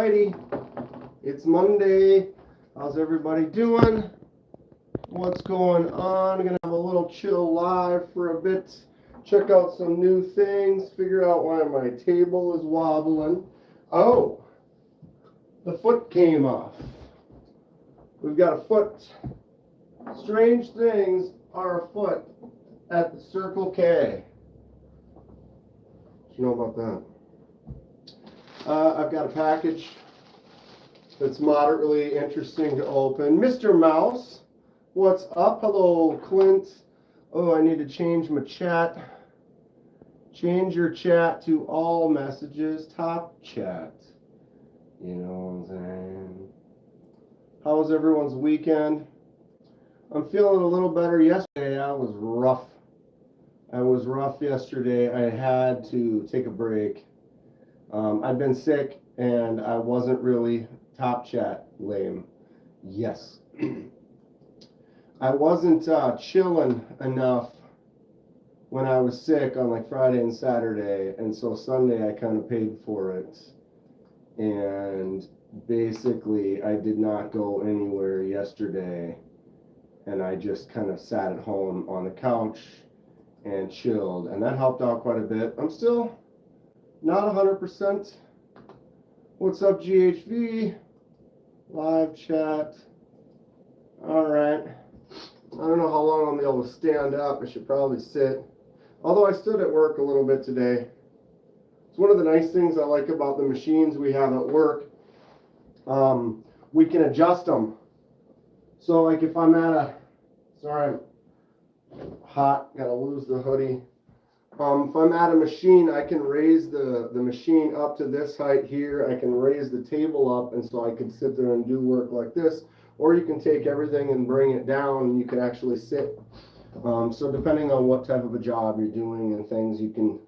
righty. It's Monday. How's everybody doing? What's going on? I'm going to have a little chill live for a bit. Check out some new things. Figure out why my table is wobbling. Oh, the foot came off. We've got a foot. Strange things are afoot at the Circle K. What you know about that? I've got a package that's moderately interesting to open. Mr. Mouse, what's up? Hello, Clint. Oh, I need to change my chat. Change your chat to all messages, top chat. You know what I'm saying? How was everyone's weekend? I'm feeling a little better. Yesterday I was rough. I was rough yesterday. I had to take a break. I've been sick and I wasn't really top chat lame. Yes. I wasn't chilling enough when I was sick on like Friday and Saturday, and so Sunday I kind of paid for it. And basically I did not go anywhere yesterday, and I just kind of sat at home on the couch and chilled, and that helped out quite a bit. I'm still not 100%. What's up, GHV? Live chat. All right. I don't know how long I'll be able to stand up. I should probably sit. Although I stood at work a little bit today. It's one of the nice things I like about the machines we have at work. We can adjust them. So like if I'm at a, sorry, I'm hot, gotta lose the hoodie. If I'm at a machine, I can raise the machine up to this height here. I can raise the table up, and so I can sit there and do work like this. Or you can take everything and bring it down, and you can actually sit. So depending on what type of a job you're doing and things, you can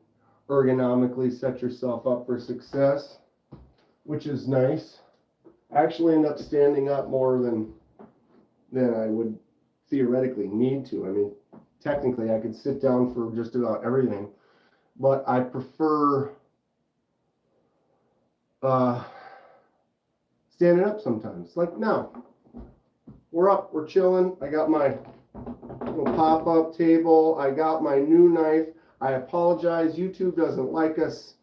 ergonomically set yourself up for success, which is nice. I actually end up standing up more than I would theoretically need to. I mean, technically I could sit down for just about everything, but I prefer standing up sometimes. Like now, we're up, we're chilling. I got my little pop-up table. I got my new knife. I apologize, YouTube doesn't like us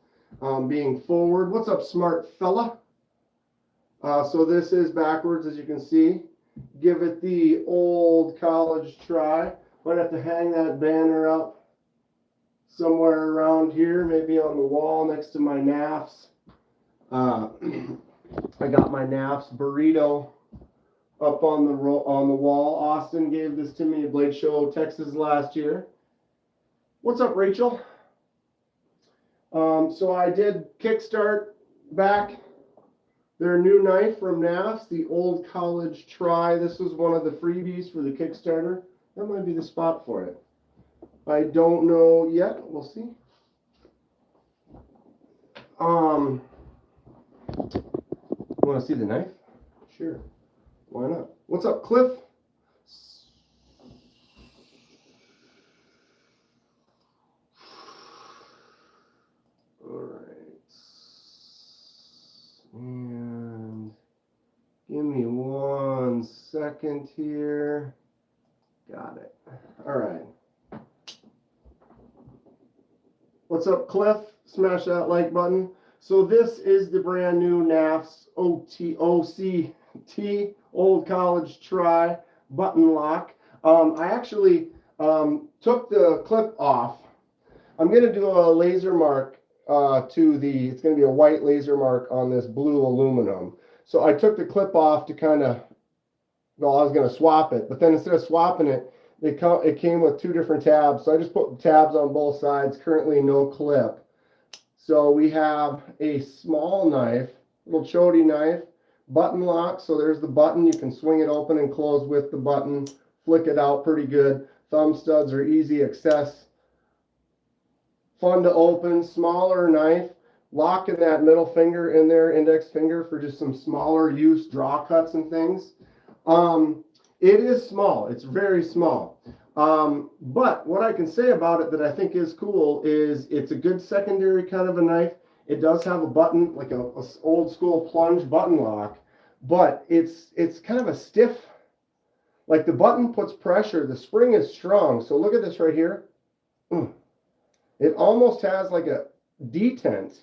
being forward. What's up, smart fella? So this is backwards, as you can see. Give it the old college try. Might have to hang that banner up somewhere around here, maybe on the wall next to my NAFs. I got my NAFs burrito up on the wall. Austin gave this to me at Blade Show, Texas last year. What's up, Rachel? So I did Kickstart back their new knife from NAFs, the old college try. This was one of the freebies for the Kickstarter. That might be the spot for it. I don't know yet. We'll see. Want to see the knife? Sure. Why not? What's up, Cliff? All right. And give me 1 second here. Got it. All right. What's up, Cliff? Smash that like button. So this is the brand new NAFs OCT, Old College Try button lock. I actually took the clip off. I'm going to do a laser mark it's going to be a white laser mark on this blue aluminum. So I took the clip off to kind of, well, I was going to swap it, but then instead of swapping it, it came with 2 different tabs. So I just put tabs on both sides, currently no clip. So we have a small knife, little chody knife, button lock. So there's the button. You can swing it open and close with the button, flick it out pretty good. Thumb studs are easy access. Fun to open, smaller knife, locking that middle finger in there, index finger, for just some smaller use draw cuts and things. It is small, it's very small. But what I can say about it that I think is cool is it's a good secondary kind of a knife. It does have a button, like a old school plunge button lock, but it's kind of a stiff, like the button puts pressure. The spring is strong. So look at this right here. It almost has like a detent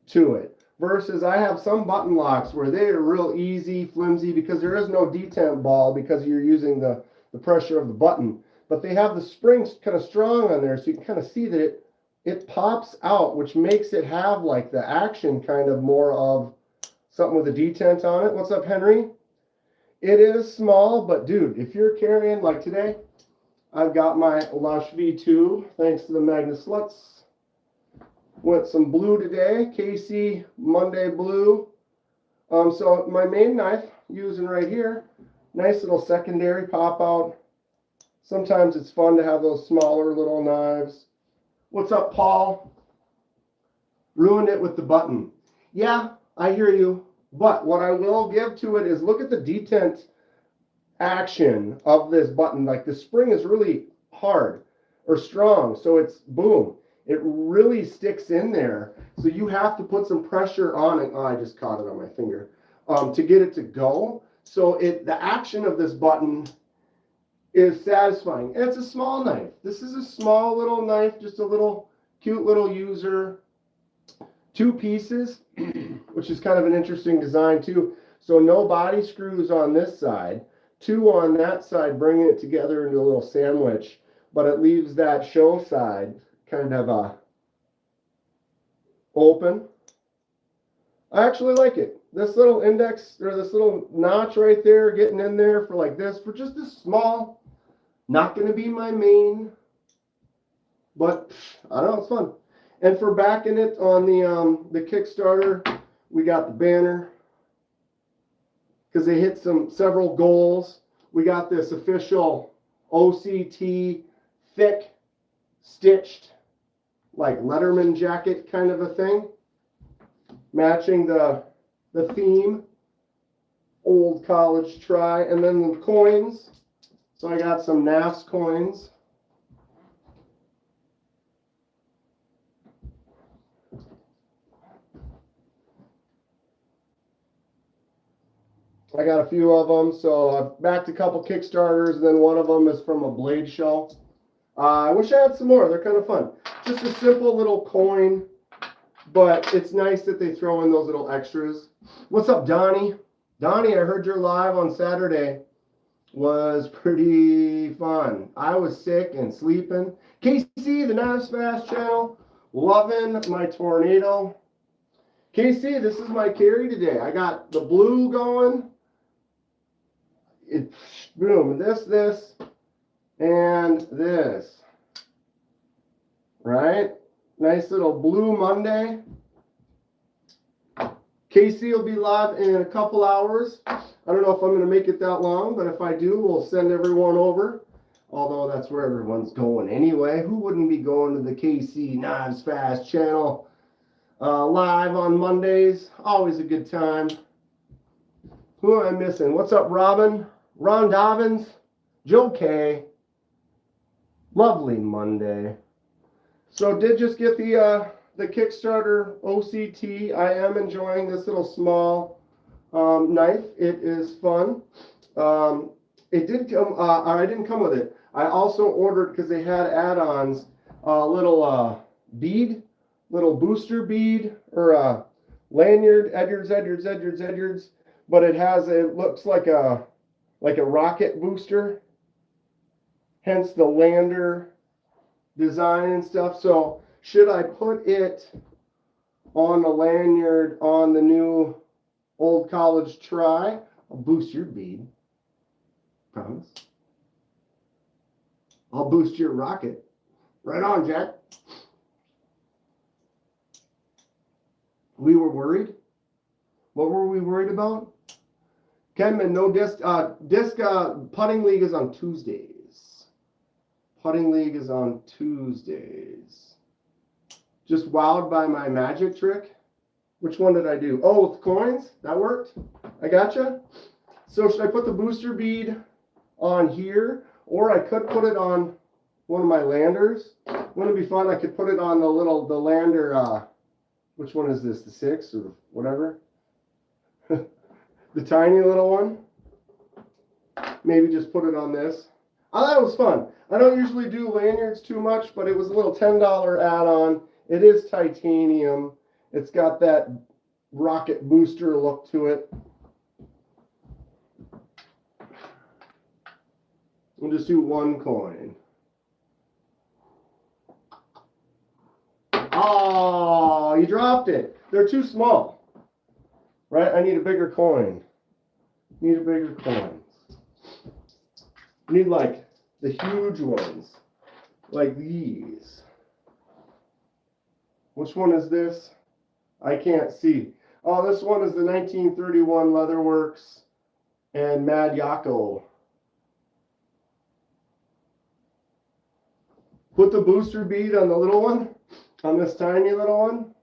to it. Versus I have some button locks where they are real easy, flimsy, because there is no detent ball because you're using the pressure of the button. But they have the springs kind of strong on there, so you can kind of see that it pops out, which makes it have like the action kind of more of something with a detent on it. What's up, Henry? It is small, but dude, if you're carrying, like today, I've got my Lush V2, thanks to the Magnus Lutz. Went some blue today, KC Monday blue. So my main knife, using right here, nice little secondary pop out. Sometimes it's fun to have those smaller little knives. What's up, Paul? Ruined it with the button. Yeah, I hear you. But what I will give to it is look at the detent action of this button. Like the spring is really hard or strong. So it's boom. It really sticks in there. So you have to put some pressure on it. Oh, I just caught it on my finger. To get it to go. So the action of this button is satisfying. And it's a small knife. This is a small little knife, just a little cute little user. 2 pieces, which is kind of an interesting design too. So no body screws on this side, 2 on that side, bringing it together into a little sandwich. But it leaves that show side kind of open. I actually like it. This little index, or this little notch right there, getting in there for like this, for just a small, not going to be my main, but I don't know, it's fun. And for backing it on the Kickstarter, we got the banner, because they hit several goals. We got this official OCT thick stitched like Letterman jacket kind of a thing, matching the theme, old college try. And then the coins, so I got some NAFS coins. I got a few of them, so I've backed a couple Kickstarters, and then one of them is from a blade show. I wish I had some more. They're kind of fun. Just a simple little coin, but it's nice that they throw in those little extras. What's up, Donnie? Donnie, I heard your live on Saturday was pretty fun. I was sick and sleeping. KC, the Knives Fast channel, loving my tornado. KC, this is my carry today. I got the blue going. Boom, this, and this. Right? Nice little blue Monday. Casey will be live in a couple hours. I don't know if I'm going to make it that long, but if I do, we'll send everyone over. Although that's where everyone's going anyway. Who wouldn't be going to the KC Knives Fast channel live on Mondays? Always a good time. Who am I missing? What's up, Robin? Ron Dobbins? Joe K. Lovely Monday. So did just get the Kickstarter OCT. I am enjoying this little small knife. It is fun. It did come, I didn't come with it. I also ordered, because they had add-ons, a little bead, little booster bead, or a lanyard, Edyards, but it looks like a rocket booster, hence the lander design and stuff. So should I put it on the lanyard on the new Old College Try? I'll boost your bead. Promise. I'll boost your rocket. Right on, Jack. We were worried. What were we worried about? Kenman, no disc. Putting league is on Tuesdays. Putting league is on Tuesdays. Just wowed by my magic trick. Which one did I do? Oh, with coins? That worked? I gotcha. So should I put the booster bead on here? Or I could put it on one of my landers. Wouldn't it be fun? I could put it on the lander Which one is this? The 6 or whatever? The tiny little one? Maybe just put it on this. I thought it was fun. I don't usually do lanyards too much, but it was a little $10 add-on. It is titanium. It's got that rocket booster look to it. We'll just do one coin. Oh, you dropped it. They're too small. Right? I need a bigger coin. Need a bigger coin. Need like the huge ones. Like these. Which one is this? I can't see. Oh, this one is the 1931 Leatherworks and Mad Yako. Put the booster bead on the little one, on this tiny little one.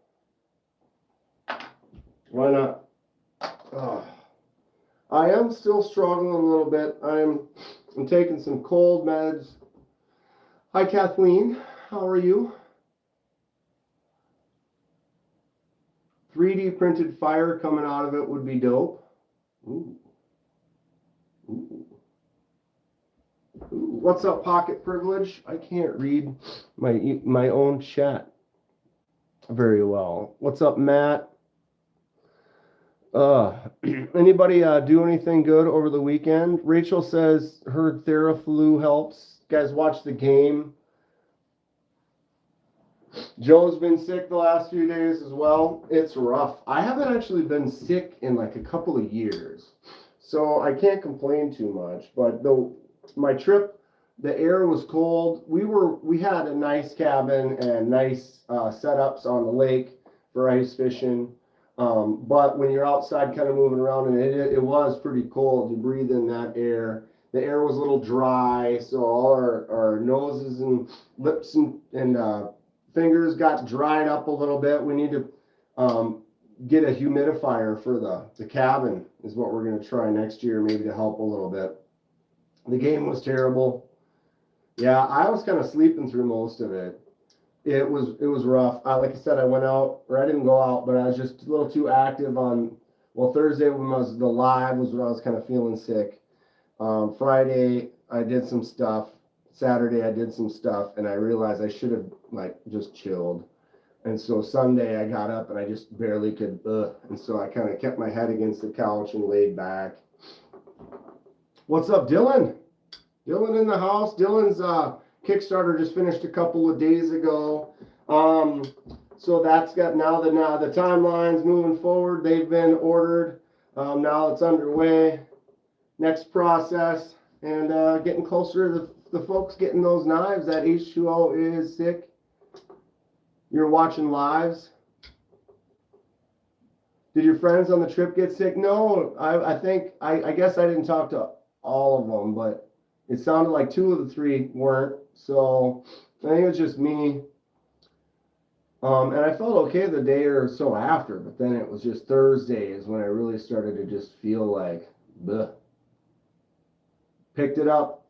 Why not? Oh. I am still struggling a little bit. I'm taking some cold meds. Hi, Kathleen. How are you? 3D printed fire coming out of it would be dope. Ooh. Ooh. Ooh. What's up, Pocket Privilege? I can't read my own chat very well. What's up, Matt? Anybody do anything good over the weekend? Rachel says her Theraflu helps. You guys watch the game. Joe's been sick the last few days as well. It's rough. I haven't actually been sick in like a couple of years, so I can't complain too much. But my trip, the air was cold. We had a nice cabin and nice setups on the lake for ice fishing. But when you're outside kind of moving around, and it was pretty cold, you breathe in that air. The air was a little dry, so all our noses and lips and fingers got dried up a little bit. We need to get a humidifier for the cabin is what we're going to try next year, maybe to help a little bit. The game was terrible. Yeah, I was kind of sleeping through most of it. It was rough. Like I said, I went out, or I didn't go out, but I was just a little too active on, well, Thursday when was the live was when I was kind of feeling sick. Friday, I did some stuff. Saturday, I did some stuff, and I realized I should have, like, just chilled. And so Sunday, I got up, and I just barely could, and so I kind of kept my head against the couch and laid back. What's up, Dylan? Dylan in the house. Dylan's Kickstarter just finished a couple of days ago. So that's got now the timeline's moving forward. They've been ordered. Now it's underway. Next process, and getting closer to the folks getting those knives. That H2O is sick. You're watching lives. Did your friends on the trip get sick? No, I guess I didn't talk to all of them, but it sounded like 2 of the 3 weren't. So I think it was just me. And I felt okay the day or so after, but then it was just Thursday is when I really started to just feel like, bleh. Picked it up.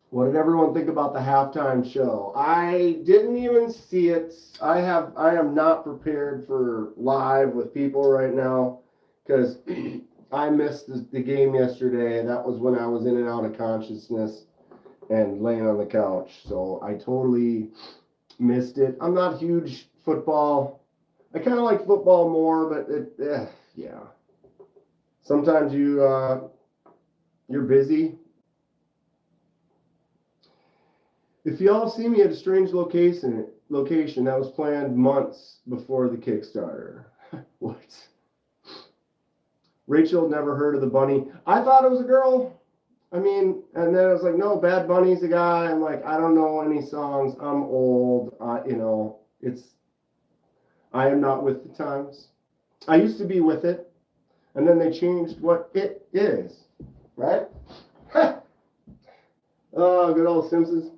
What did everyone think about the halftime show? I didn't even see it. I am not prepared for live with people right now because I missed the game yesterday. That was when I was in and out of consciousness and laying on the couch. So I totally missed it. I'm not huge football. I kind of like football more, but yeah. Sometimes you're busy. If y'all see me at a strange location that was planned months before the Kickstarter. What? Rachel never heard of the bunny. I thought it was a girl. I mean, and then I was like, no, Bad Bunny's a guy. I'm like, I don't know any songs. I'm old. I am not with the times. I used to be with it, and then they changed what it is, right? Oh, good old Simpsons.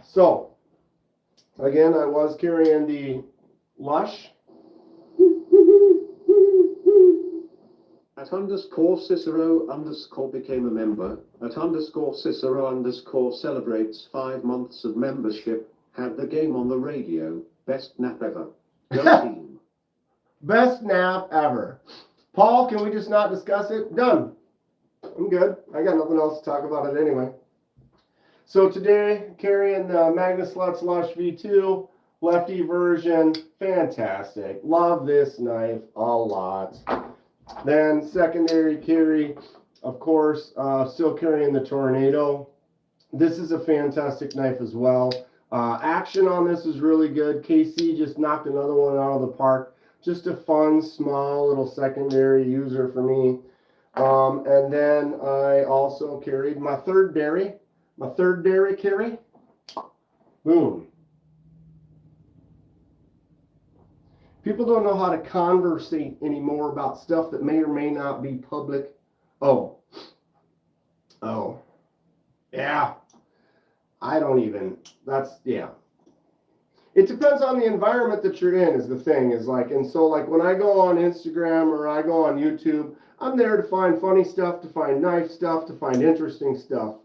So, again, I was carrying the Lush. At _Cicero_ became a member. At _Cicero_ celebrates 5 months of membership. Had the game on the radio. Best nap ever. Go team. Best nap ever. Paul, can we just not discuss it? Done. I'm good. I got nothing else to talk about it anyway. So today, carrying the Magnus Lutz Lush V2, lefty version. Fantastic. Love this knife a lot. Then secondary carry, of course, still carrying the Tornado. This is a fantastic knife as well. Action on this is really good. KC just knocked another one out of the park. Just a fun, small little secondary user for me. And then I also carried my third dairy carry. Boom. People don't know how to conversate anymore about stuff that may or may not be public. Oh. Yeah. Yeah. It depends on the environment that you're in is the thing, and so when I go on Instagram or I go on YouTube, I'm there to find funny stuff, to find nice stuff, to find interesting stuff.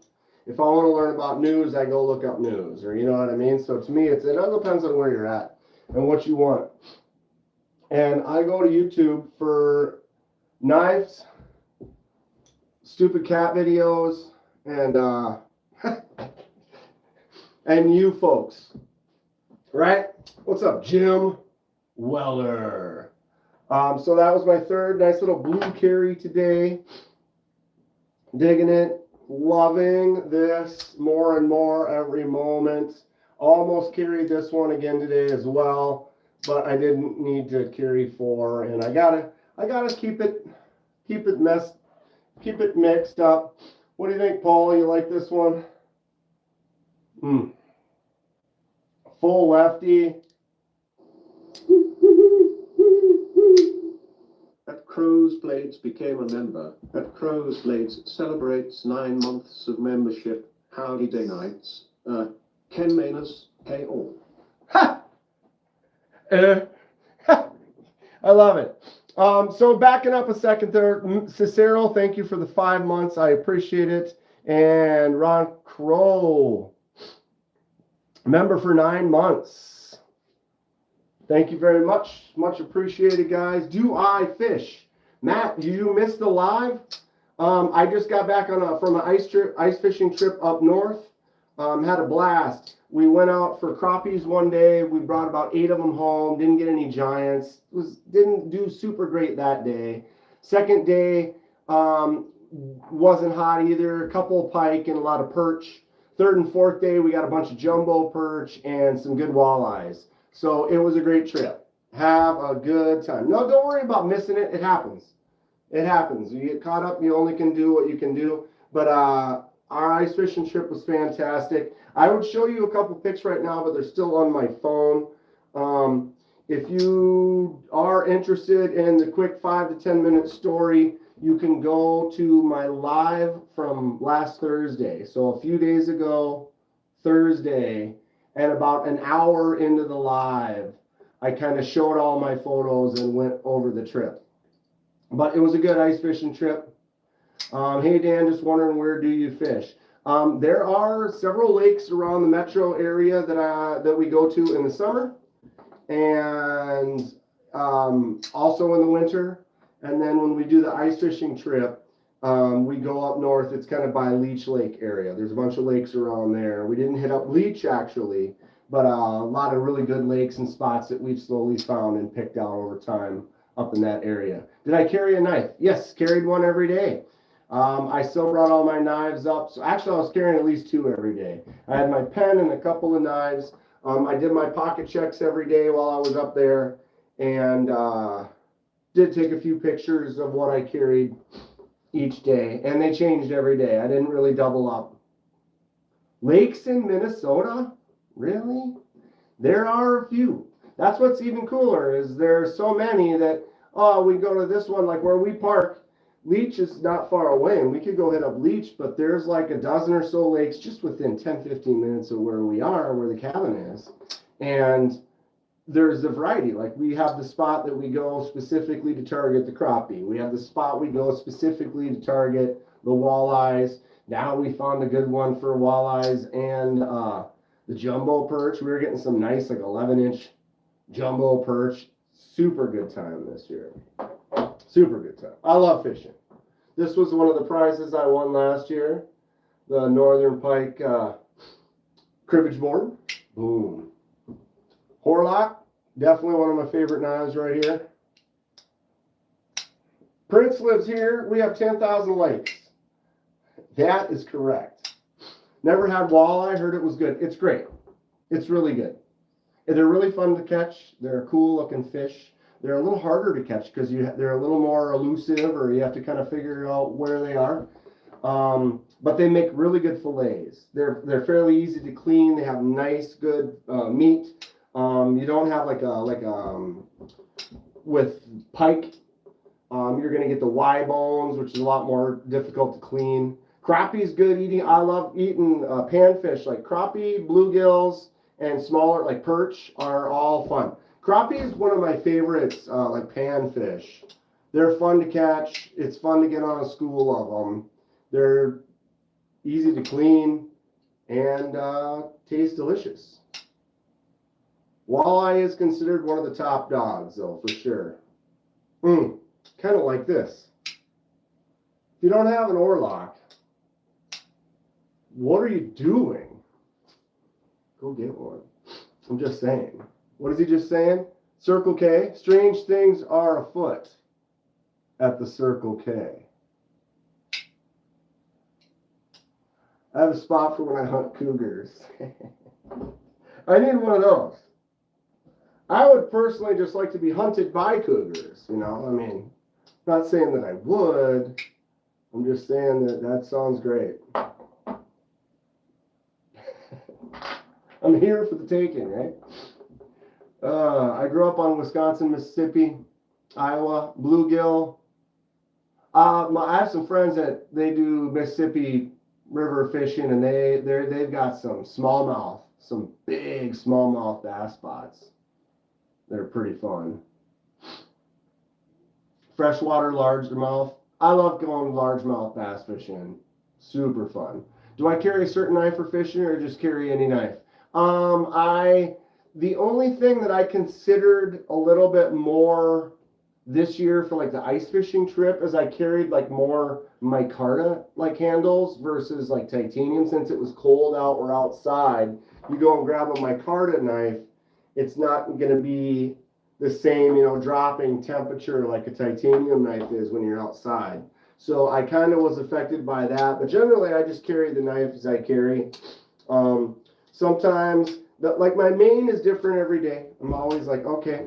If I want to learn about news, I go look up news, or you know what I mean? So to me, it all depends on where you're at and what you want. And I go to YouTube for knives, stupid cat videos, and and you folks, right? What's up, Jim Weller? So that was my third nice little blue carry today. Digging it, loving this more and more every moment. Almost carried this one again today as well, but I didn't need to carry 4, and I gotta keep it mixed up. What do you think, Paul? You like this one? Full lefty. At Crow's Blades became a member. At Crow's Blades celebrates 9 months of membership. Howdy day nights. Kenman, hey all. Ha! I love it. So backing up a second there, Cicero, thank you for the 5 months. I appreciate it. And Ron Crow, member for 9 months. Thank you very much. Much appreciated, guys. Do I fish? Matt, you missed the live? I just got back from an ice fishing trip up north. Had a blast. We went out for crappies one day. We brought about 8 of them home. Didn't get any giants. Didn't do super great that day. Second day wasn't hot either. A couple of pike and a lot of perch. Third and fourth day, we got a bunch of jumbo perch and some good walleyes. So it was a great trip. Have a good time. No, don't worry about missing it. It happens. It happens. You get caught up, you only can do what you can do. But our ice fishing trip was fantastic. I would show you a couple pics right now, but they're still on my phone. If you are interested in the quick 5 to 10 minute story, you can go to my live from last Thursday. So a few days ago, Thursday, and about an hour into the live, I kind of showed all my photos and went over the trip. But it was a good ice fishing trip. Hey Dan, just wondering, where do you fish? There are several lakes around the metro area that we go to in the summer, and also in the winter. And then when we do the ice fishing trip, we go up north. It's kind of by Leech Lake area. There's a bunch of lakes around there. We didn't hit up Leech actually, but a lot of really good lakes and spots that we've slowly found and picked out over time up in that area. Did I carry a knife? Yes, carried one every day. I still brought all my knives up. So actually I was carrying at least 2 every day. I had my pen and a couple of knives. I did my pocket checks every day while I was up there, and did take a few pictures of what I carried each day, and they changed every day. I didn't really double up. Lakes in Minnesota? Really? There are a few. That's what's even cooler, is there are so many that, we go to this one, like where we park. Leech is not far away, and we could go hit up Leech, but there's like a dozen or so lakes just within 10-15 minutes of where we are, where the cabin is. And there's a variety. Like we have the spot that we go specifically to target the crappie. We have the spot we go specifically to target the walleyes. Now we found a good one for walleyes and The jumbo perch, we were getting some nice like 11-inch jumbo perch. Super good time this year. Super good time. I love fishing. This was one of the prizes I won last year. The Northern Pike cribbage board. Boom. Horlock, definitely one of my favorite knives right here. Prince lives here. We have 10,000 lakes. That is correct. Never had walleye. Heard it was good. It's great. It's really good. And they're really fun to catch. They're a cool looking fish. They're a little harder to catch because they're a little more elusive, or you have to kind of figure out where they are. But they make really good fillets. They're fairly easy to clean. They have nice, good meat. You don't have with pike. You're going to get the Y bones, which is a lot more difficult to clean. Crappie's good eating. I love eating panfish like crappie, bluegills, and smaller like perch are all fun. Crappie is one of my favorites, like panfish. They're fun to catch. It's fun to get on a school of them. They're easy to clean and taste delicious. Walleye is considered one of the top dogs, though, for sure. Kind of like this. If you don't have an oarlock, what are you doing? Go get one. I'm just saying. What is he just saying? Circle K. Strange things are afoot at the Circle K. I have a spot for when I hunt cougars. I need one of those. I would personally just like to be hunted by cougars, you know. I mean, not saying that I would. I'm just saying that sounds great. I'm here for the taking, right? I grew up on Wisconsin, Mississippi, Iowa, bluegill. I have some friends that they do Mississippi River fishing, and they've got some smallmouth, some big smallmouth bass spots. They're pretty fun. Freshwater largemouth. I love going largemouth bass fishing. Super fun. Do I carry a certain knife for fishing, or just carry any knife? The only thing that I considered a little bit more this year for like the ice fishing trip is I carried like more micarta like handles versus like titanium. Since it was cold out or outside, you go and grab a micarta knife, it's not going to be the same, you know, dropping temperature like a titanium knife is when you're outside. So I kind of was affected by that, but generally I just carry the knives I carry. Sometimes, like my main is different every day. I'm always like, okay,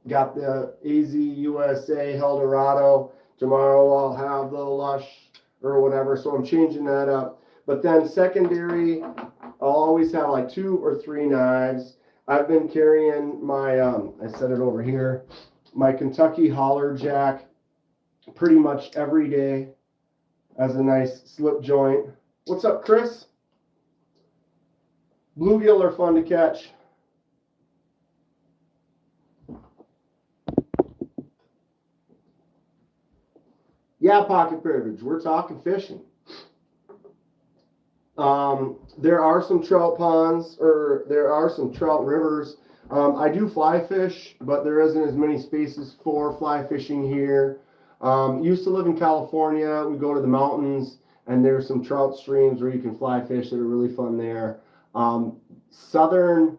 got the AZ USA Eldorado. Tomorrow I'll have the Lush or whatever, so I'm changing that up. But then secondary, I'll always have like 2 or 3 knives. I've been carrying my, I set it over here, my Kentucky Holler Jack pretty much every day as a nice slip joint. What's up, Chris? Bluegill are fun to catch. Yeah, pocket privilege. We're talking fishing. There are some trout ponds, or there are some trout rivers. I do fly fish, but there isn't as many spaces for fly fishing here. Used to live in California. We go to the mountains, and there's some trout streams where you can fly fish that are really fun there. Southeastern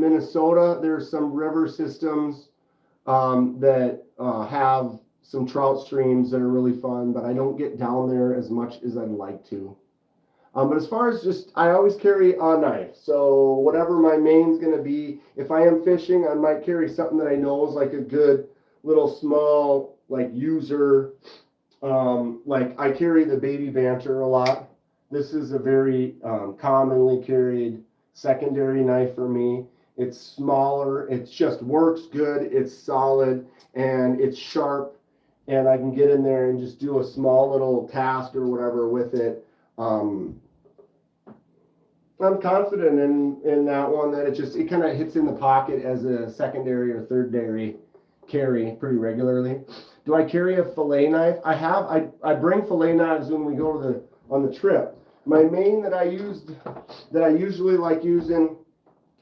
Minnesota, there's some river systems that have some trout streams that are really fun, but I don't get down there as much as I'd like to. But as far as just, I always carry a knife. So whatever my main's going to be, if I am fishing, I might carry something that I know is like a good little small, like user. Like I carry the Baby Banter a lot. This is a very commonly carried secondary knife for me. It's smaller. It just works good. It's solid and it's sharp. And I can get in there and just do a small little task or whatever with it. I'm confident in that one, that it kind of hits in the pocket as a secondary or thirdary carry pretty regularly. Do I carry a fillet knife? I bring fillet knives when we go on the trip, My main that I usually like using,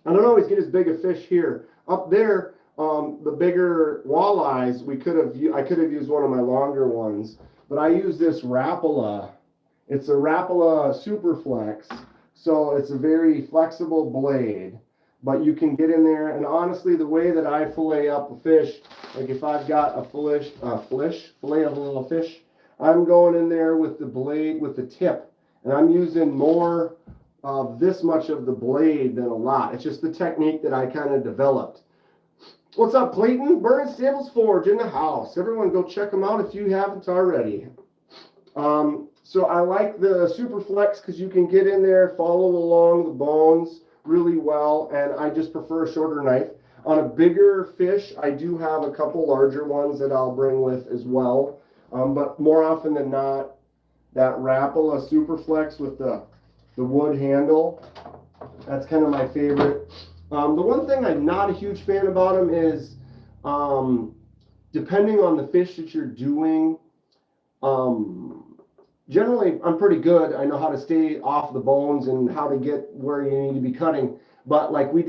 I don't always get as big a fish here. Up there, the bigger walleyes, I could have used one of my longer ones, but I use this Rapala. It's a Rapala Superflex, so it's a very flexible blade, but you can get in there, and honestly, the way that I fillet up a fish, like if I've got a fillet of a little fish, I'm going in there with the blade, with the tip, and I'm using more of this much of the blade than a lot. It's just the technique that I kind of developed. What's up, Clayton? Burning Stables Forge in the house. Everyone go check them out if you haven't already. So I like the Superflex because you can get in there, follow along the bones really well, and I just prefer a shorter knife. On a bigger fish, I do have a couple larger ones that I'll bring with as well, but more often than not, that Rapala Superflex with the wood handle, that's kind of my favorite. The one thing I'm not a huge fan about them is, depending on the fish that you're doing, generally, I'm pretty good. I know how to stay off the bones and how to get where you need to be cutting. But like we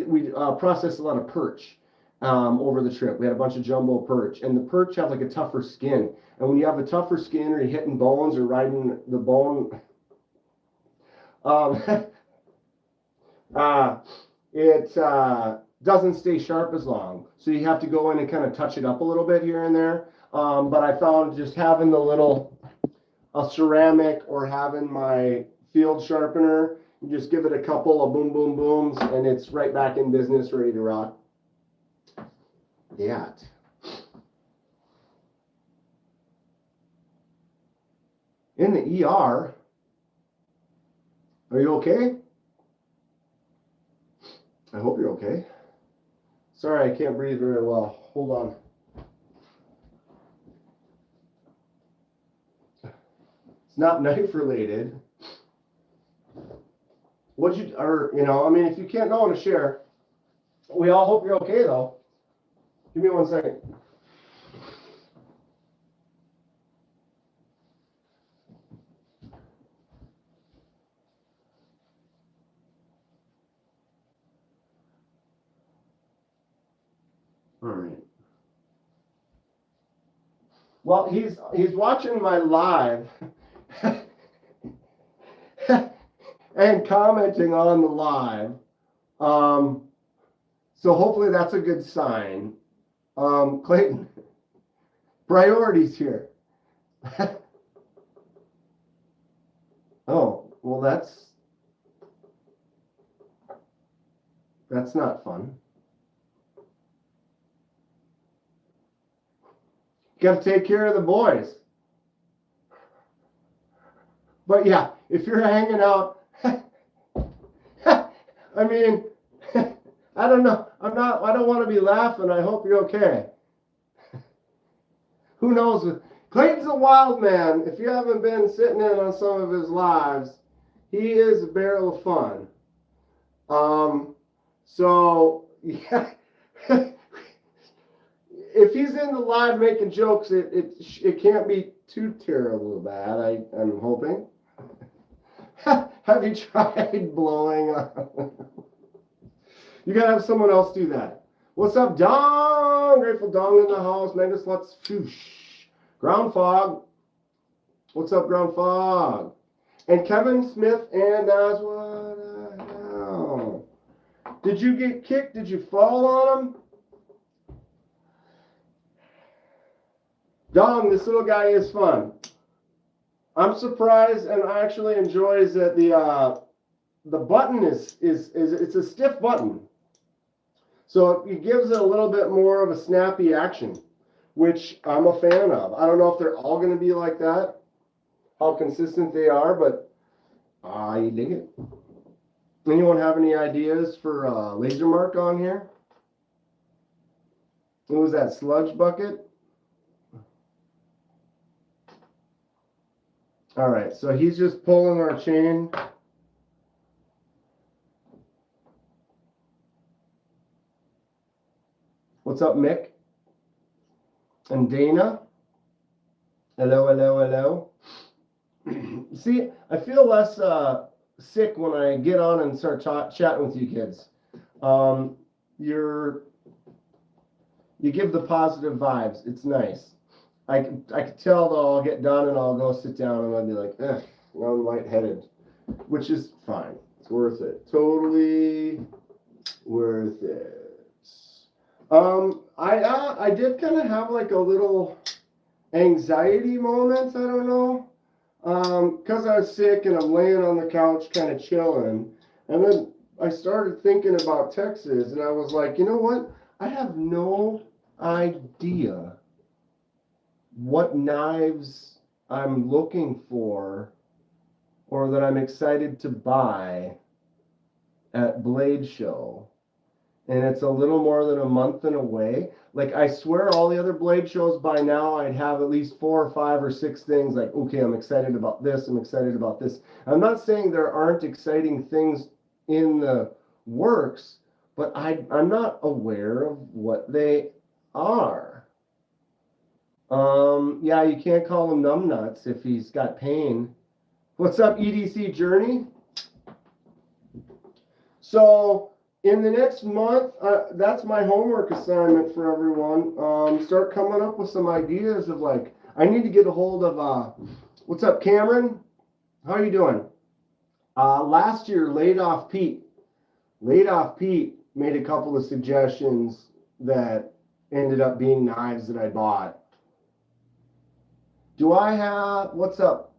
processed a lot of perch over the trip. We had a bunch of jumbo perch, and the perch have like a tougher skin. And when you have a tougher skin, or you're hitting bones or riding the bone, it doesn't stay sharp as long. So you have to go in and kind of touch it up a little bit here and there. But I found just having a ceramic or having my field sharpener, you just give it a couple of boom, boom, booms, and it's right back in business, ready to rock. That. In the ER. Are you okay? I hope you're okay. Sorry, I can't breathe very well. Hold on. It's not knife related. I mean, if you can't know and share, we all hope you're okay though. Give me 1 second. All right. Well, he's watching my live and commenting on the live. So hopefully that's a good sign. Clayton, priorities here. Oh, well, that's not fun. Got to take care of the boys. But yeah, if you're hanging out, I mean, I don't know. I don't want to be laughing. I hope you're okay. Who knows? Clayton's a wild man. If you haven't been sitting in on some of his lives, he is a barrel of fun. So yeah. If he's in the live making jokes, it can't be too terribly bad, I'm hoping. Have you tried blowing on? You gotta have someone else do that. What's up, Dong? Grateful Dong in the house. Magnus, let's whoosh. Ground Fog. What's up, Ground Fog? And Kevin Smith and what the hell? Did you get kicked? Did you fall on him? Dong, this little guy is fun. I'm surprised and I actually enjoys that the button is it's a stiff button. So it gives it a little bit more of a snappy action, which I'm a fan of. I don't know if they're all going to be like that, how consistent they are, but I dig it. Anyone have any ideas for laser mark on here? What was that, sludge bucket? All right, so he's just pulling our chain. What's up, Mick? And Dana? Hello, hello, hello. See, I feel less sick when I get on and start chatting with you kids. Um, you're you give the positive vibes. It's nice. I could tell though I'll get done and I'll go sit down and I'll be like, I'm lightheaded, which is fine. It's worth it. Totally worth it. I did kind of have like a little anxiety moment. I don't know. Because I was sick and I'm laying on the couch kind of chilling. And then I started thinking about Texas and I was like, you know what? I have no idea what knives I'm looking for or that I'm excited to buy at Blade Show. And it's a little more than a month and away. Like, I swear all the other Blade shows by now, I'd have at least 4 or 5 or 6 things like, okay, I'm excited about this, I'm excited about this. I'm not saying there aren't exciting things in the works, but I'm not aware of what they are. Yeah, you can't call him numbnuts if he's got pain. What's up, EDC Journey? So, in the next month, that's my homework assignment for everyone. Start coming up with some ideas of like, I need to get a hold of, what's up, Cameron? How are you doing? Last year, Laid Off Pete made a couple of suggestions that ended up being knives that I bought. Do I have, what's up,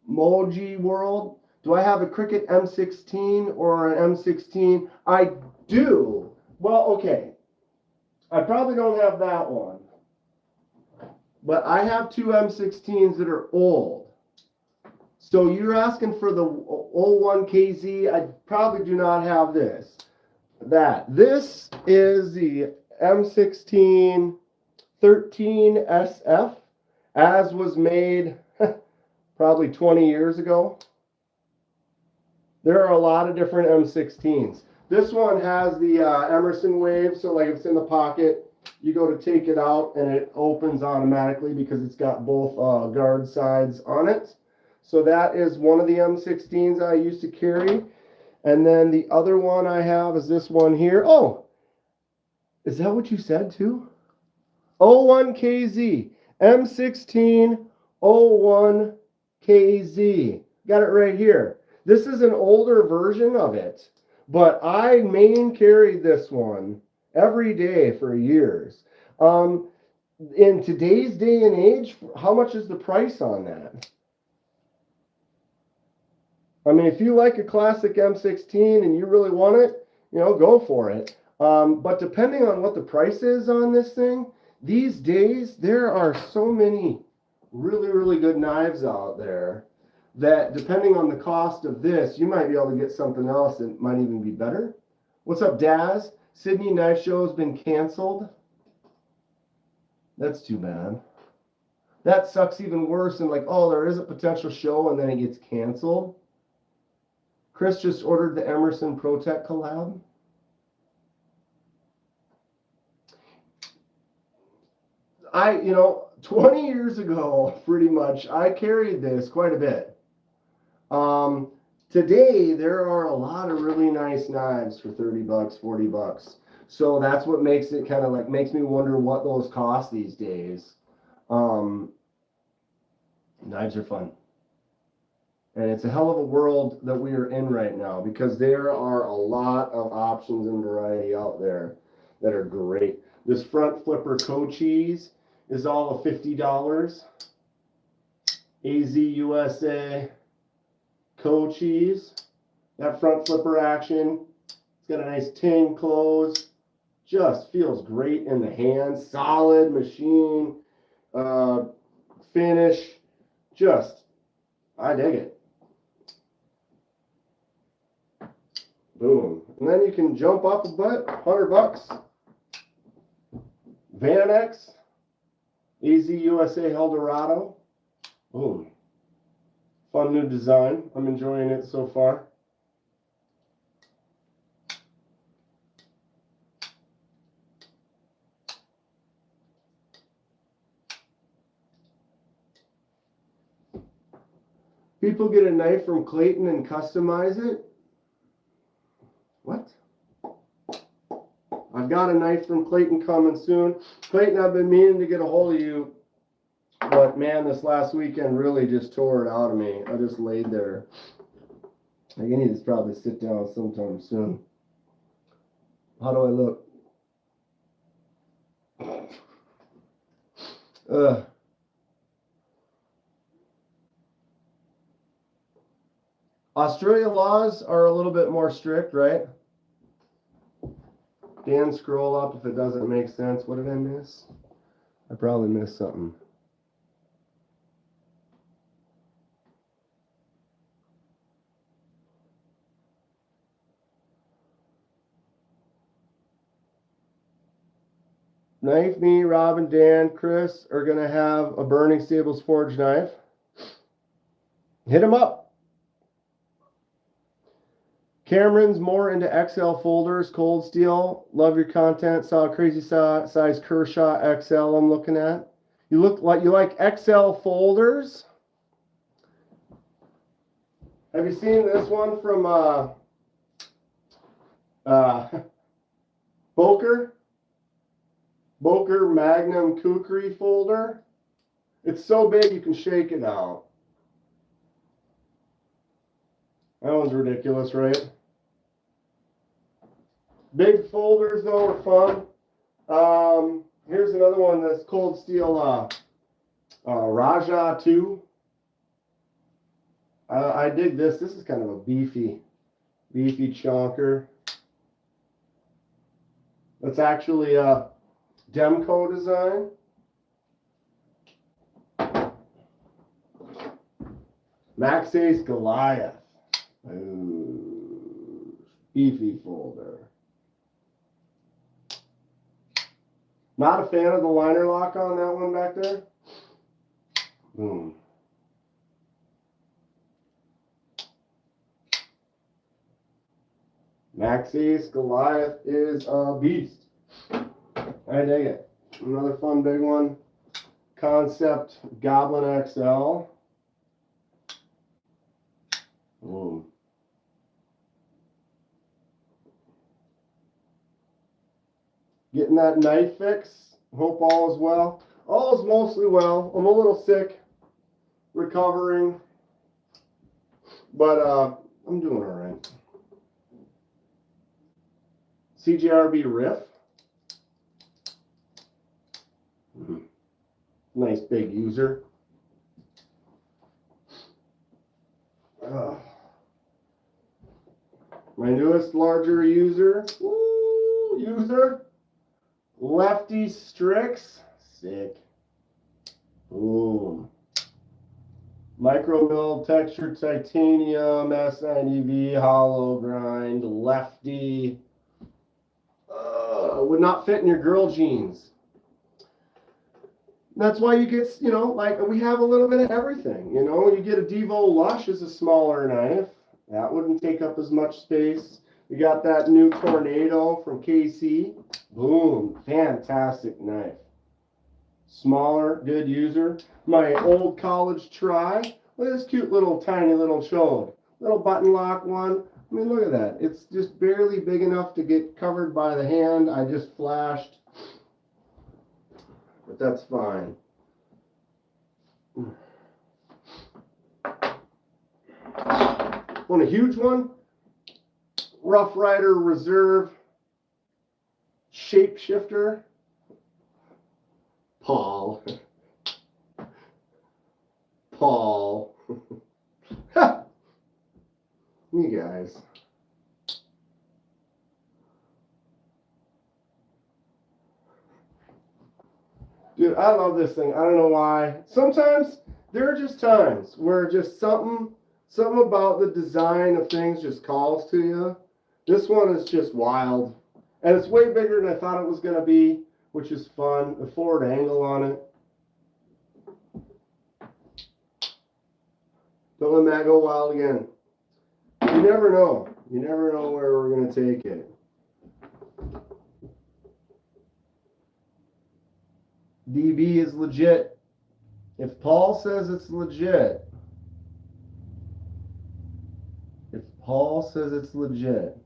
Moji World? Do I have a Cricut M16 or an M16? I do. Well, okay. I probably don't have that one. But I have 2 M16s that are old. So you're asking for the 01KZ. I probably do not have this. This is the M16 13SF, as was made probably 20 years ago. There are a lot of different M16s. This one has the Emerson wave, so like if it's in the pocket, you go to take it out and it opens automatically because it's got both guard sides on it. So that is one of the M16s I used to carry. And then the other one I have is this one here. Oh, is that what you said too? 01KZ, M16 01KZ. Got it right here. This is an older version of it, but I main carried this one every day for years. In today's day and age, how much is the price on that? I mean, if you like a classic M16 and you really want it, go for it. But depending on what the price is on this thing, these days, there are so many really, really good knives out there that depending on the cost of this, you might be able to get something else that might even be better. What's up, Daz? Sydney Knife Show has been canceled. That's too bad. That sucks even worse than like, oh, there is a potential show and then it gets canceled. Chris just ordered the Emerson ProTech collab. 20 years ago, pretty much, I carried this quite a bit. Today, there are a lot of really nice knives for 30 bucks, 40 bucks. So that's what makes it kind of like, makes me wonder what those cost these days. Knives are fun. And it's a hell of a world that we are in right now because there are a lot of options and variety out there that are great. This front flipper Cochise is all of $50. AZ USA Cochise. That front flipper action. It's got a nice tin close. Just feels great in the hand. Solid machine finish. I dig it. Boom. And then you can jump up a bit, 100 bucks. Vanax, AZ USA Eldorado. Boom. Fun new design. I'm enjoying it so far. People get a knife from Clayton and customize it? What? I've got a knife from Clayton coming soon. Clayton, I've been meaning to get a hold of you, but man, this last weekend really just tore it out of me. I just laid there. I need to probably sit down sometime soon. How do I look? Australia laws are a little bit more strict, right? Dan, scroll up if it doesn't make sense. What did I miss? I probably missed something. Knife, me, Rob, and Dan, Chris are going to have a Burning Stables Forge knife. Hit them up. Cameron's more into XL folders, cold steel. Love your content. Saw a crazy size Kershaw XL I'm looking at. You like XL folders? Have you seen this one from Boker? Boker Magnum Kukri folder. It's so big you can shake it out. That one's ridiculous, right? Big folders though are fun. Here's another one that's cold steel Raja 2. I dig this. This is kind of a beefy chonker. That's actually a Demco design. Max Ace Goliath. Ooh, beefy folder. Not a fan of the liner lock on that one back there. Boom. Max Ace Goliath is a beast. I dig it. Another fun big one. Concept Goblin XL. Boom. Getting that knife fix. Hope all is well. All is mostly well. I'm a little sick, recovering, but I'm doing all right. CGRB Riff. Nice big user. My newest larger user. Woo, user. Lefty Strix. Sick. Boom. Micro mill textured titanium, S90V, hollow grind, lefty. Would not fit in your girl jeans. That's why you get, like we have a little bit of everything. You get a Devo Lush as a smaller knife. That wouldn't take up as much space. We got that new Tornado from KC. Boom. Fantastic knife. Smaller, good user. My old college Try. Look at this cute little tiny little chode. Little button lock one. I mean, look at that. It's just barely big enough to get covered by the hand. I just flashed. But that's fine. Want a huge one? Rough Rider Reserve Shapeshifter. Paul. You guys. Dude, I love this thing. I don't know why. Sometimes there are just times where just something about the design of things just calls to you. This one is just wild. And it's way bigger than I thought it was going to be, which is fun. The forward angle on it. Don't let that go wild again. You never know. You never know where we're going to take it. DB is legit. If Paul says it's legit, Paul says it's legit.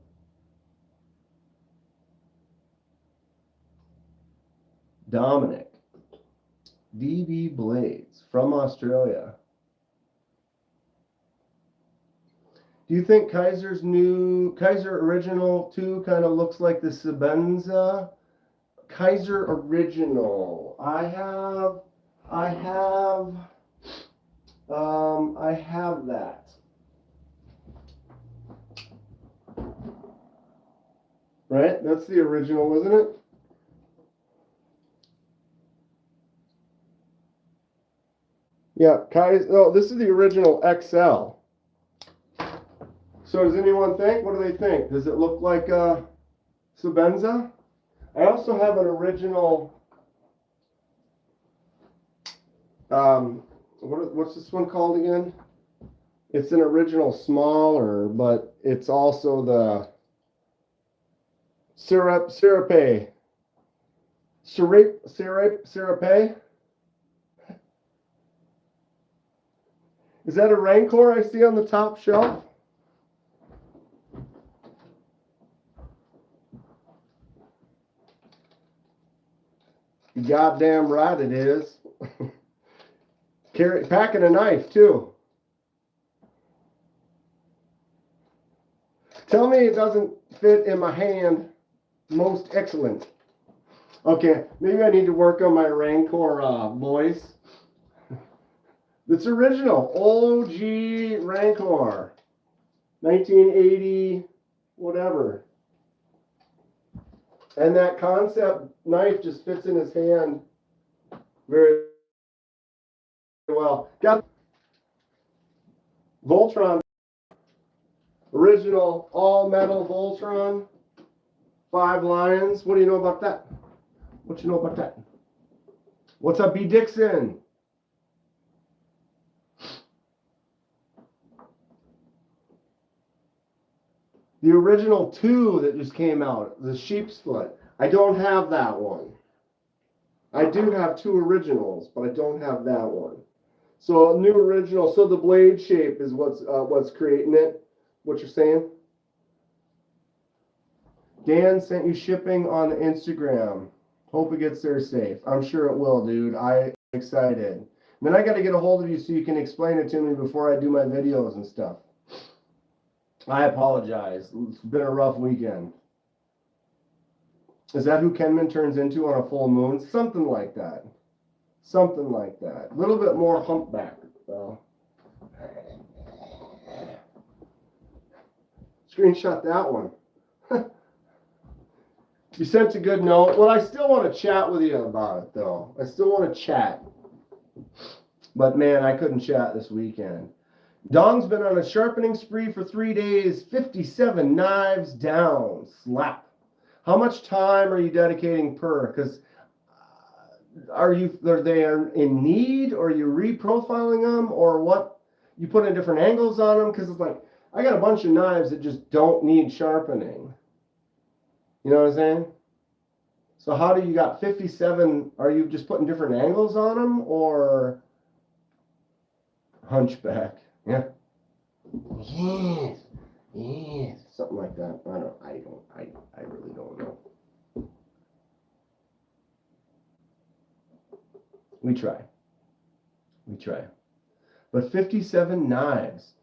Dominic. DB Blades from Australia. Do you think Kaiser's Kaiser Original 2 kind of looks like the Sebenza? Kaiser Original. I have that. Right? That's the original, isn't it? Yeah, Kaiser. Oh, this is the original XL. So does anyone think? What do they think? Does it look like Sebenza? I also have an original. What's this one called again? It's an original smaller, but it's also the Serape. Is that a Rancor I see on the top shelf? You goddamn right it is. Packing a knife too. Tell me it doesn't fit in my hand. Most excellent. Okay, maybe I need to work on my Rancor voice. It's original. OG Rancor. 1980, whatever. And that concept knife just fits in his hand very well. Got Voltron. Original all metal Voltron. 5 lions. What do you know about that? What you know about that? What's up, B. Dixon? The original 2 that just came out, the sheep's foot. I don't have that one. I do have 2 originals, but I don't have that one. So a new original. So the blade shape is what's creating it. What you're saying? Dan sent you shipping on Instagram. Hope it gets there safe. I'm sure it will, dude. I'm excited. And then I got to get a hold of you so you can explain it to me before I do my videos and stuff. I apologize. It's been a rough weekend. Is that who Kenman turns into on a full moon? Something like that. Something like that. A little bit more humpback, though. Screenshot that one. You sent a good note. Well, I still want to chat with you about it, though. I still want to chat. But, man, I couldn't chat this weekend. Dong's been on a sharpening spree for 3 days. 57 knives down. Slap. How much time are you dedicating per? Because are they in need, or are you reprofiling them, or what? You put in different angles on them? Because it's like, I got a bunch of knives that just don't need sharpening. You know what I'm saying? So how do you got 57? Are you just putting different angles on them, or hunchback? Yeah. Yes. Yes. Something like that. I really don't know. We try. But 57 knives.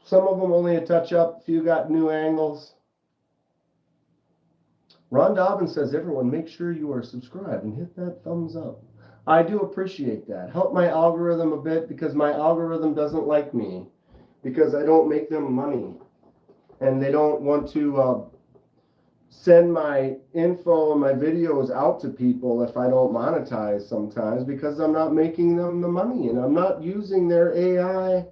Some of them only a touch up. A few got new angles. Ron Dobbins says, everyone, make sure you are subscribed and hit that thumbs up. I do appreciate that. Help my algorithm a bit, because my algorithm doesn't like me, because I don't make them money. And they don't want to send my info and my videos out to people if I don't monetize sometimes, because I'm not making them the money, and I'm not using their AI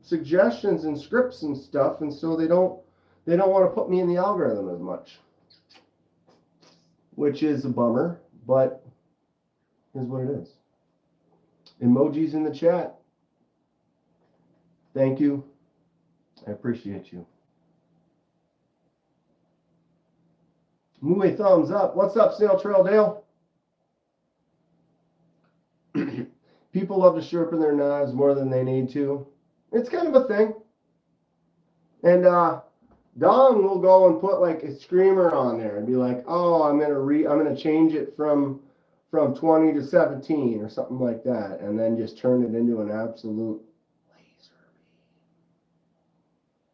suggestions and scripts and stuff, and so they don't want to put me in the algorithm as much, which is a bummer, but is what it is. Emojis in the chat. Thank you. I appreciate you. Mooey thumbs up. What's up, Snail Trail Dale? People love to sharpen their knives more than they need to. It's kind of a thing. And Don will go and put like a screamer on there and be like, "Oh, I'm gonna change it from 20 to 17 or something like that," and then just turn it into an absolute laser beam.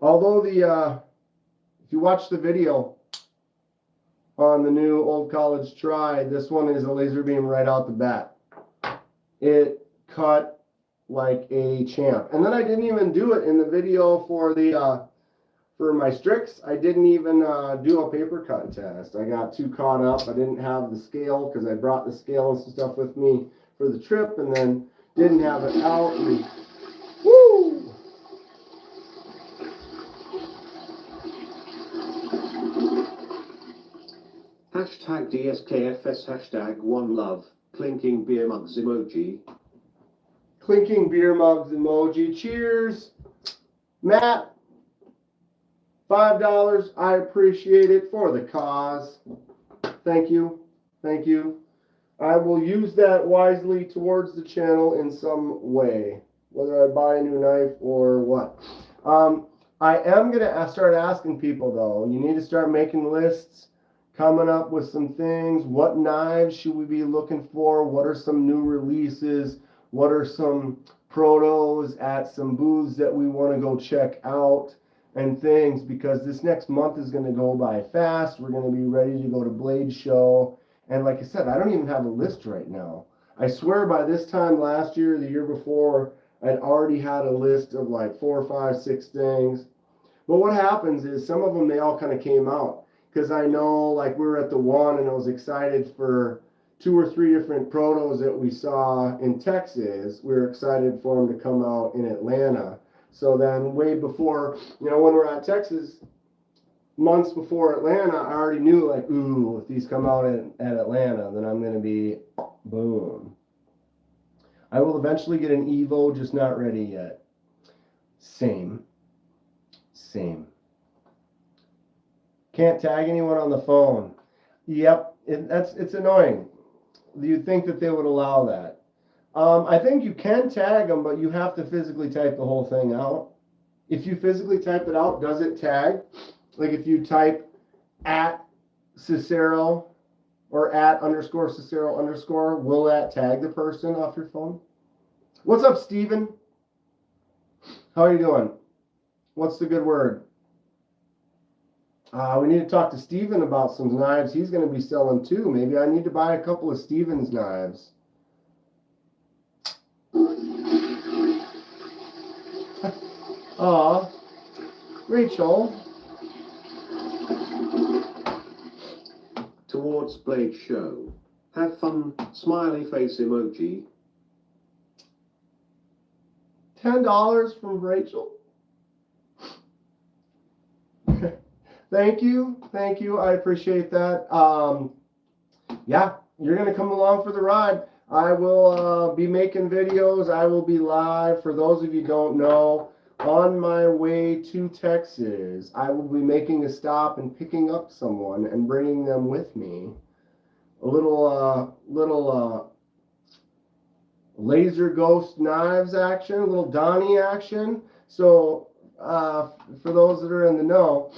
Although if you watch the video on the new Old College Try, this one is a laser beam right out the bat. It cut like a champ. And then I didn't even do it in the video for my Strix. I didn't even do a paper cut test. I got too caught up. I didn't have the scale because I brought the scale and some stuff with me for the trip, and then didn't have it out. And, woo! Hashtag DSKFS, hashtag one love, clinking beer mugs emoji. Clinking beer mugs emoji. Cheers, Matt. $5. I appreciate it for the cause. Thank you. Thank you. I will use that wisely towards the channel in some way, whether I buy a new knife or what. I am going to start asking people, though. You need to start making lists, coming up with some things. What knives should we be looking for? What are some new releases? What are some protos at some booths that we want to go check out? And things, because this next month is going to go by fast. We're going to be ready to go to Blade Show. And like I said, I don't even have a list right now. I swear by this time last year, the year before, I'd already had a list of like 4, 5, 6 things. But what happens is some of them, they all kind of came out. Because I know like we were at the one and I was excited for 2 or 3 different protos that we saw in Texas. We were excited for them to come out in Atlanta. So then way before, when we're at Texas, months before Atlanta, I already knew like, ooh, if these come out at Atlanta, then I'm going to be boom. I will eventually get an Evo, just not ready yet. Same. Can't tag anyone on the phone. Yep, it's annoying. You'd think that they would allow that. I think you can tag them, but you have to physically type the whole thing out. If you physically type it out, does it tag? Like if you type at Cicero or at _ Cicero _, will that tag the person off your phone? What's up, Steven? How are you doing? What's the good word? We need to talk to Steven about some knives he's going to be selling too. Maybe I need to buy a couple of Steven's knives. Aw, Rachel. Towards Blade Show. Have fun, smiley face emoji. $10 from Rachel. Thank you. I appreciate that. Yeah, you're going to come along for the ride. I will be making videos. I will be live. For those of you who don't know, on my way to Texas, I will be making a stop and picking up someone and bringing them with me. A little laser ghost knives action, a little Donnie action. So for those that are in the know,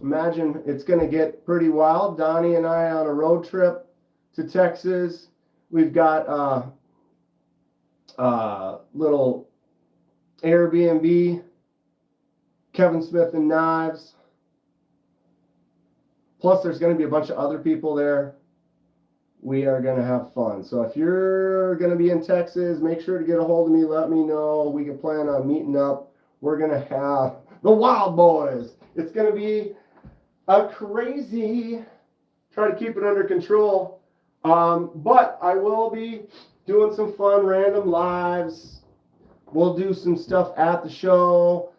imagine it's going to get pretty wild. Donnie and I on a road trip to Texas. We've got little Airbnb, Kevin Smith and Knives. Plus, there's going to be a bunch of other people there. We are going to have fun. So if you're going to be in Texas, make sure to get a hold of me. Let me know. We can plan on meeting up. We're going to have the Wild Boys. It's going to be a crazy, try to keep it under control. But I will be doing some fun random lives. We'll do some stuff at the show,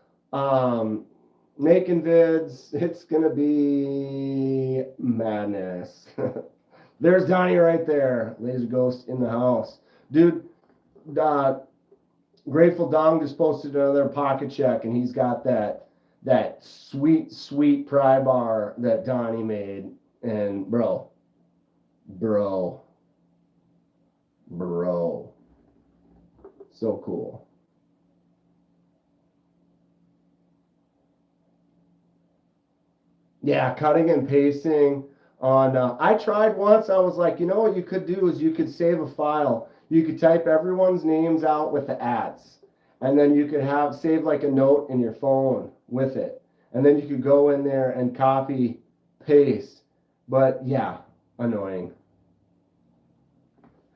making vids. It's going to be madness. There's Donnie right there. Laser Ghost in the house. Dude, Grateful Dong just posted another pocket check, and he's got that sweet pry bar that Donnie made. And bro. So cool. Yeah, cutting and pasting on, I tried once, I was like, you know what you could do is you could save a file. You could type everyone's names out with the ats. And then you could save like a note in your phone with it. And then you could go in there and copy, paste. But yeah, annoying.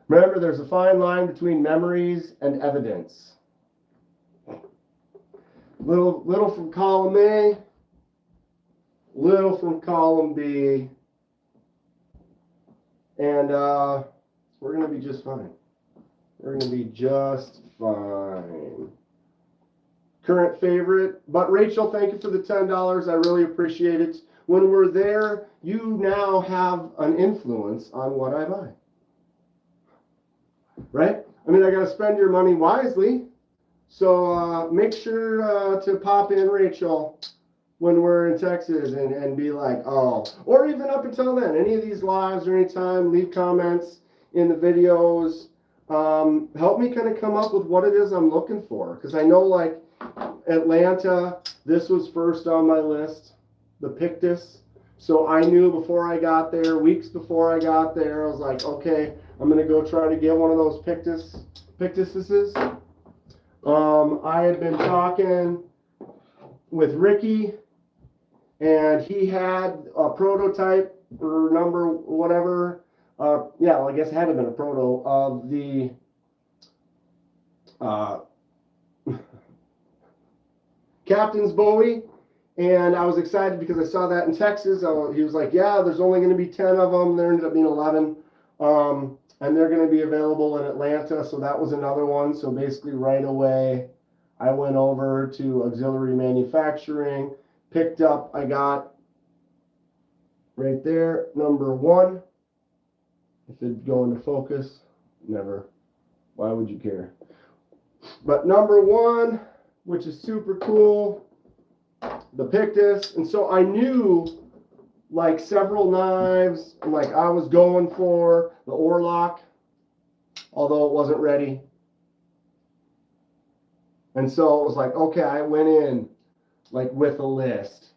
Remember, there's a fine line between memories and evidence. Little from column A, little from column B, and we're going to be just fine. We're going to be just fine. Current favorite, but Rachel, thank you for the $10. I really appreciate it. When we're there, you now have an influence on what I buy. Right? I mean, I got to spend your money wisely. So make sure to pop in, Rachel, when we're in Texas and be like, oh, or even up until then, any of these lives or anytime, leave comments in the videos. Help me kind of come up with what it is I'm looking for. Because I know, like, Atlanta, this was first on my list, the Pictus. So I knew before I got there, weeks before I got there, I was like, okay, I'm going to go try to get one of those Pictuses. I had been talking with Ricky, and he had a prototype or number whatever. Yeah, well, I guess it had to have been a proto of the Captain's Bowie, and I was excited because I saw that in Texas. He was like, yeah, there's only going to be 10 of them. There ended up being 11. And they're going to be available in Atlanta, so that was another one. So basically right away, I went over to Auxiliary Manufacturing, picked up, I got right there, number 1. If it'd go into focus, never. Why would you care? But number 1, which is super cool, the Pictus. And so I knew like several knives, like I was going for the Orlock, although it wasn't ready. And so it was like, okay, I went in like with a list,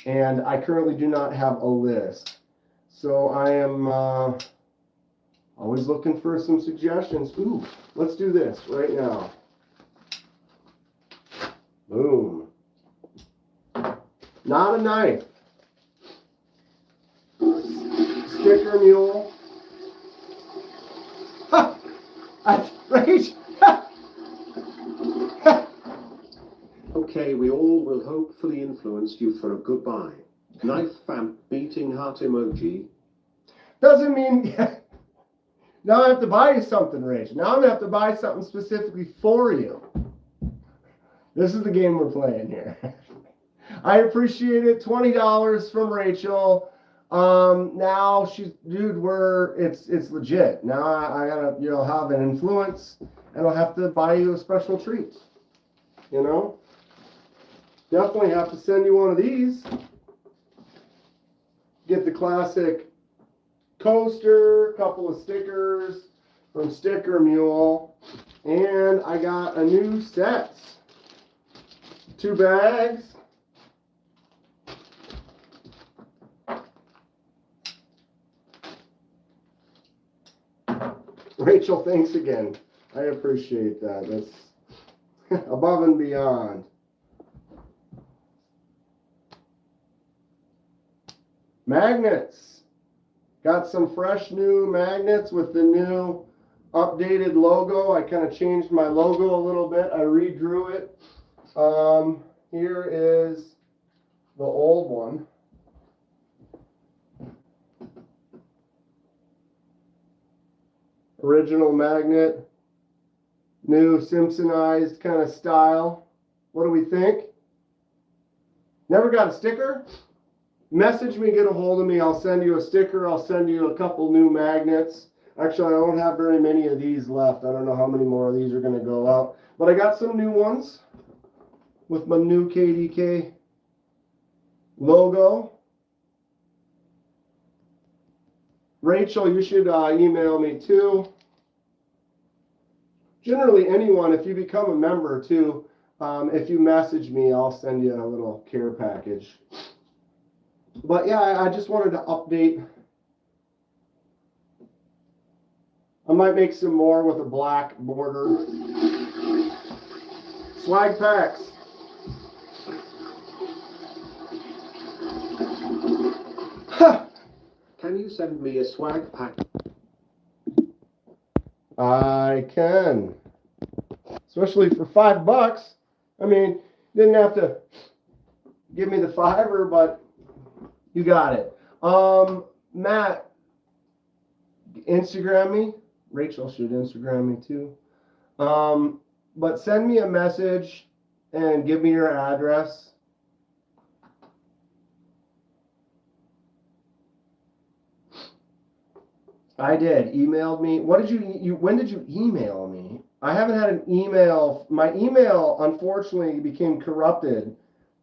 and I currently do not have a list. So I am always looking for some suggestions. Ooh, let's do this right now. Boom. Not a knife. Sticker mule. Ha! Right? Okay, we all will hopefully influence you for a goodbye. Knife vamp beating heart emoji. Doesn't mean now I have to buy you something, Rach. Now I'm going to have to buy something specifically for you. This is the game we're playing here. I appreciate it. $20 from Rachel. Now she's, dude, it's legit. Now I gotta, have an influence, and I'll have to buy you a special treat. Definitely have to send you one of these. Get the classic coaster, couple of stickers from Sticker Mule, and I got a new set. 2 bags. Rachel, thanks again. I appreciate that. That's above and beyond. Magnets. Got some fresh new magnets with the new updated logo. I kind of changed my logo a little bit. I redrew it. Here is the old one. Original magnet, new Simpsonized kind of style. What do we think? Never got a sticker? Message me, get a hold of me. I'll send you a sticker. I'll send you a couple new magnets. Actually, I don't have very many of these left. I don't know how many more of these are going to go out. But I got some new ones with my new KDK logo. Rachel, you should email me too. Generally, anyone, if you become a member too, if you message me, I'll send you a little care package. But yeah, I just wanted to update. I might make some more with a black border. Swag packs. Can you send me a swag pack? I can. Especially for $5. I mean, didn't have to give me the fiver, but you got it. Matt, Instagram me. Rachel should Instagram me too. But send me a message and give me your address. I did. Emailed me. What did you when did you email me? I haven't had an email. My email, unfortunately, became corrupted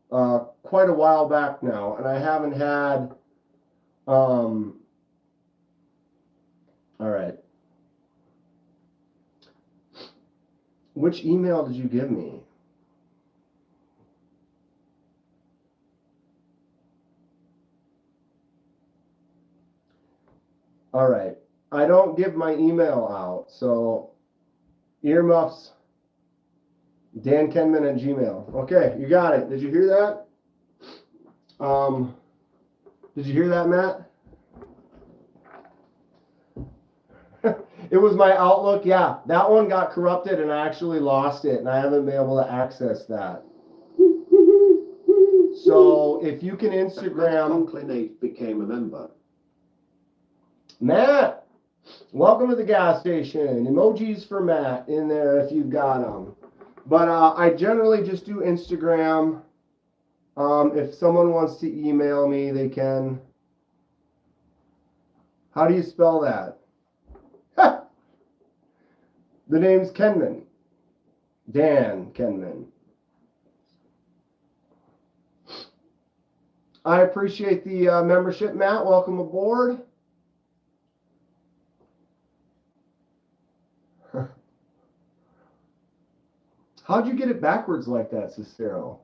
quite a while back now, and I haven't had. All right. Which email did you give me? All right. I don't give my email out, so earmuffs. Dan Kenman at Gmail. Okay, you got it. Did you hear that? Did you hear that, Matt? It was my Outlook. Yeah, that one got corrupted and I actually lost it and I haven't been able to access that. So if you can Instagram. Uncle Nate became a member. Matt, welcome to the gas station. Emojis for Matt in there if you've got them. But I generally just do Instagram. If someone wants to email me, they can. How do you spell that? The name's Kenman. Dan Kenman. I appreciate the membership, Matt. Welcome aboard. How'd you get it backwards like that, Cicero?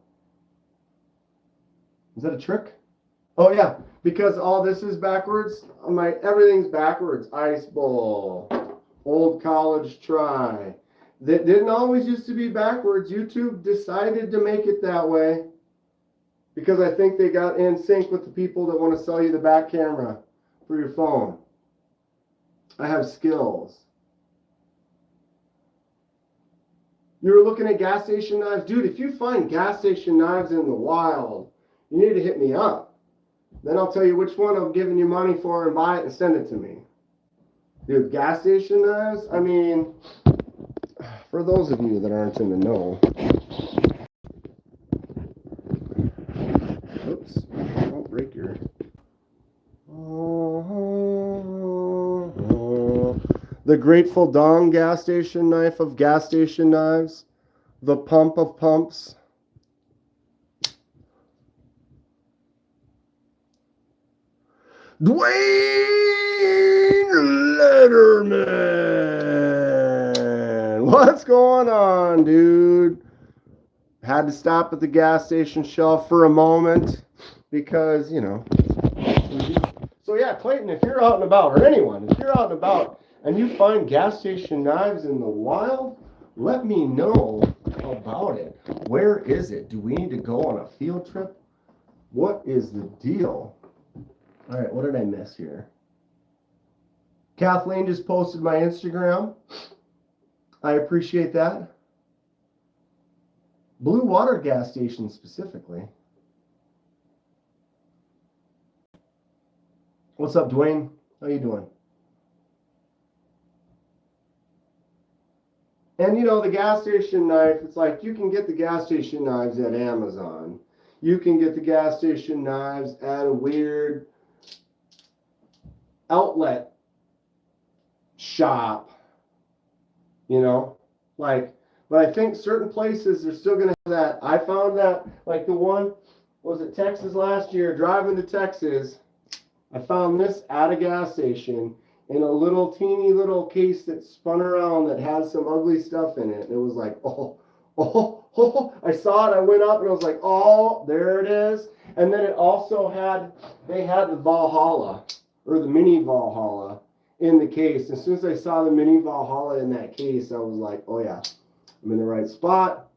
Is that a trick? Oh yeah, because all this is backwards. Everything's backwards. Ice bowl, old college try. That didn't always used to be backwards. YouTube decided to make it that way because I think they got in sync with the people that want to sell you the back camera for your phone. I have skills. You were looking at gas station knives? Dude, if you find gas station knives in the wild, you need to hit me up. Then I'll tell you which one I'm giving you money for and buy it and send it to me. Dude, gas station knives? I mean, for those of you that aren't in the know. Oops, don't break your... The Grateful Dawn gas station knife of gas station knives. The pump of pumps. Dwayne Letterman! What's going on, dude? Had to stop at the gas station shelf for a moment because, you know. So yeah, Clayton, if you're out and about, or anyone, if you're out and about and you find gas station knives in the wild, let me know about it. Where is it? Do we need to go on a field trip? What is the deal? All right, what did I miss here? Kathleen just posted my Instagram. I appreciate that. Blue Water gas station specifically. What's up, Dwayne? How you doing? And you know, the gas station knife, it's like you can get the gas station knives at Amazon. You can get the gas station knives at a weird outlet shop, you know, like, but I think certain places are still going to have that. I found that, like the one, was it Texas last year, driving to Texas, I found this at a gas station in a little teeny little case that spun around that has some ugly stuff in it. And it was like, oh, I saw it, I went up and I was like, oh, there it is. And then it also they had the Valhalla, or the mini Valhalla, in the case. As soon as I saw the mini Valhalla in that case, I was like, oh yeah, I'm in the right spot.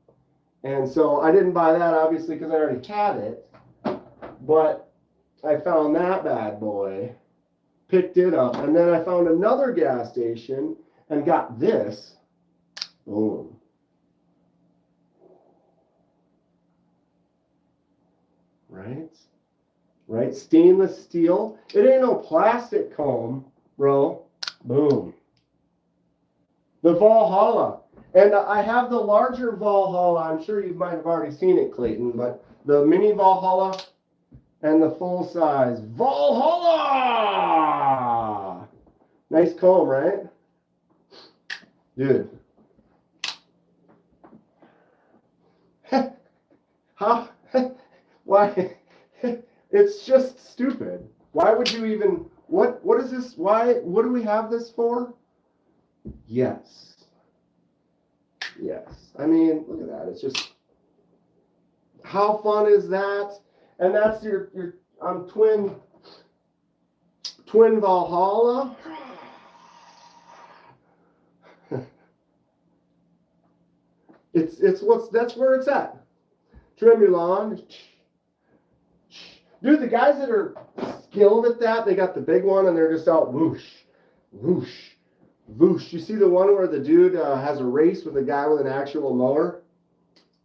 And so I didn't buy that, obviously, because I already had it. But I found that bad boy, picked it up, and then I found another gas station and got this. Boom. Right? Right? Stainless steel. It ain't no plastic comb, bro. Boom. The Valhalla. And I have the larger Valhalla. I'm sure you might have already seen it, Clayton, but the mini Valhalla and the full size Valhalla. Nice comb, right? Dude. How? Why? It's just stupid. Why would you even, what is this? What do we have this for? Yes. Yes. I mean, look at that. It's just, how fun is that? And that's your twin Valhalla. That's where it's at. Tremulon. Dude, the guys that are skilled at that, they got the big one and they're just out whoosh, whoosh, whoosh. You see the one where the dude has a race with a guy with an actual mower?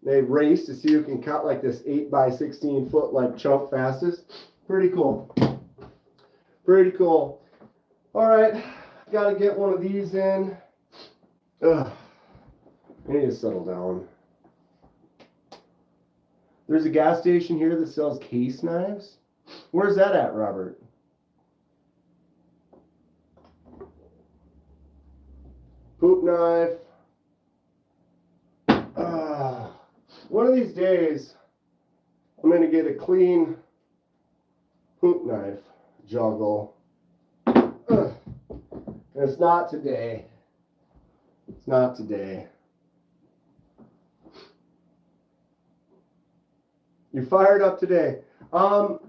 They race to see who can cut like this 8x16 foot like chunk fastest. Pretty cool. Pretty cool. All right, got to get one of these in. Ugh. I need to settle down. There's a gas station here that sells case knives. Where's that at, Robert? Poop knife. One of these days, I'm going to get a clean poop knife juggle. And it's not today. It's not today. You fired up today. I'm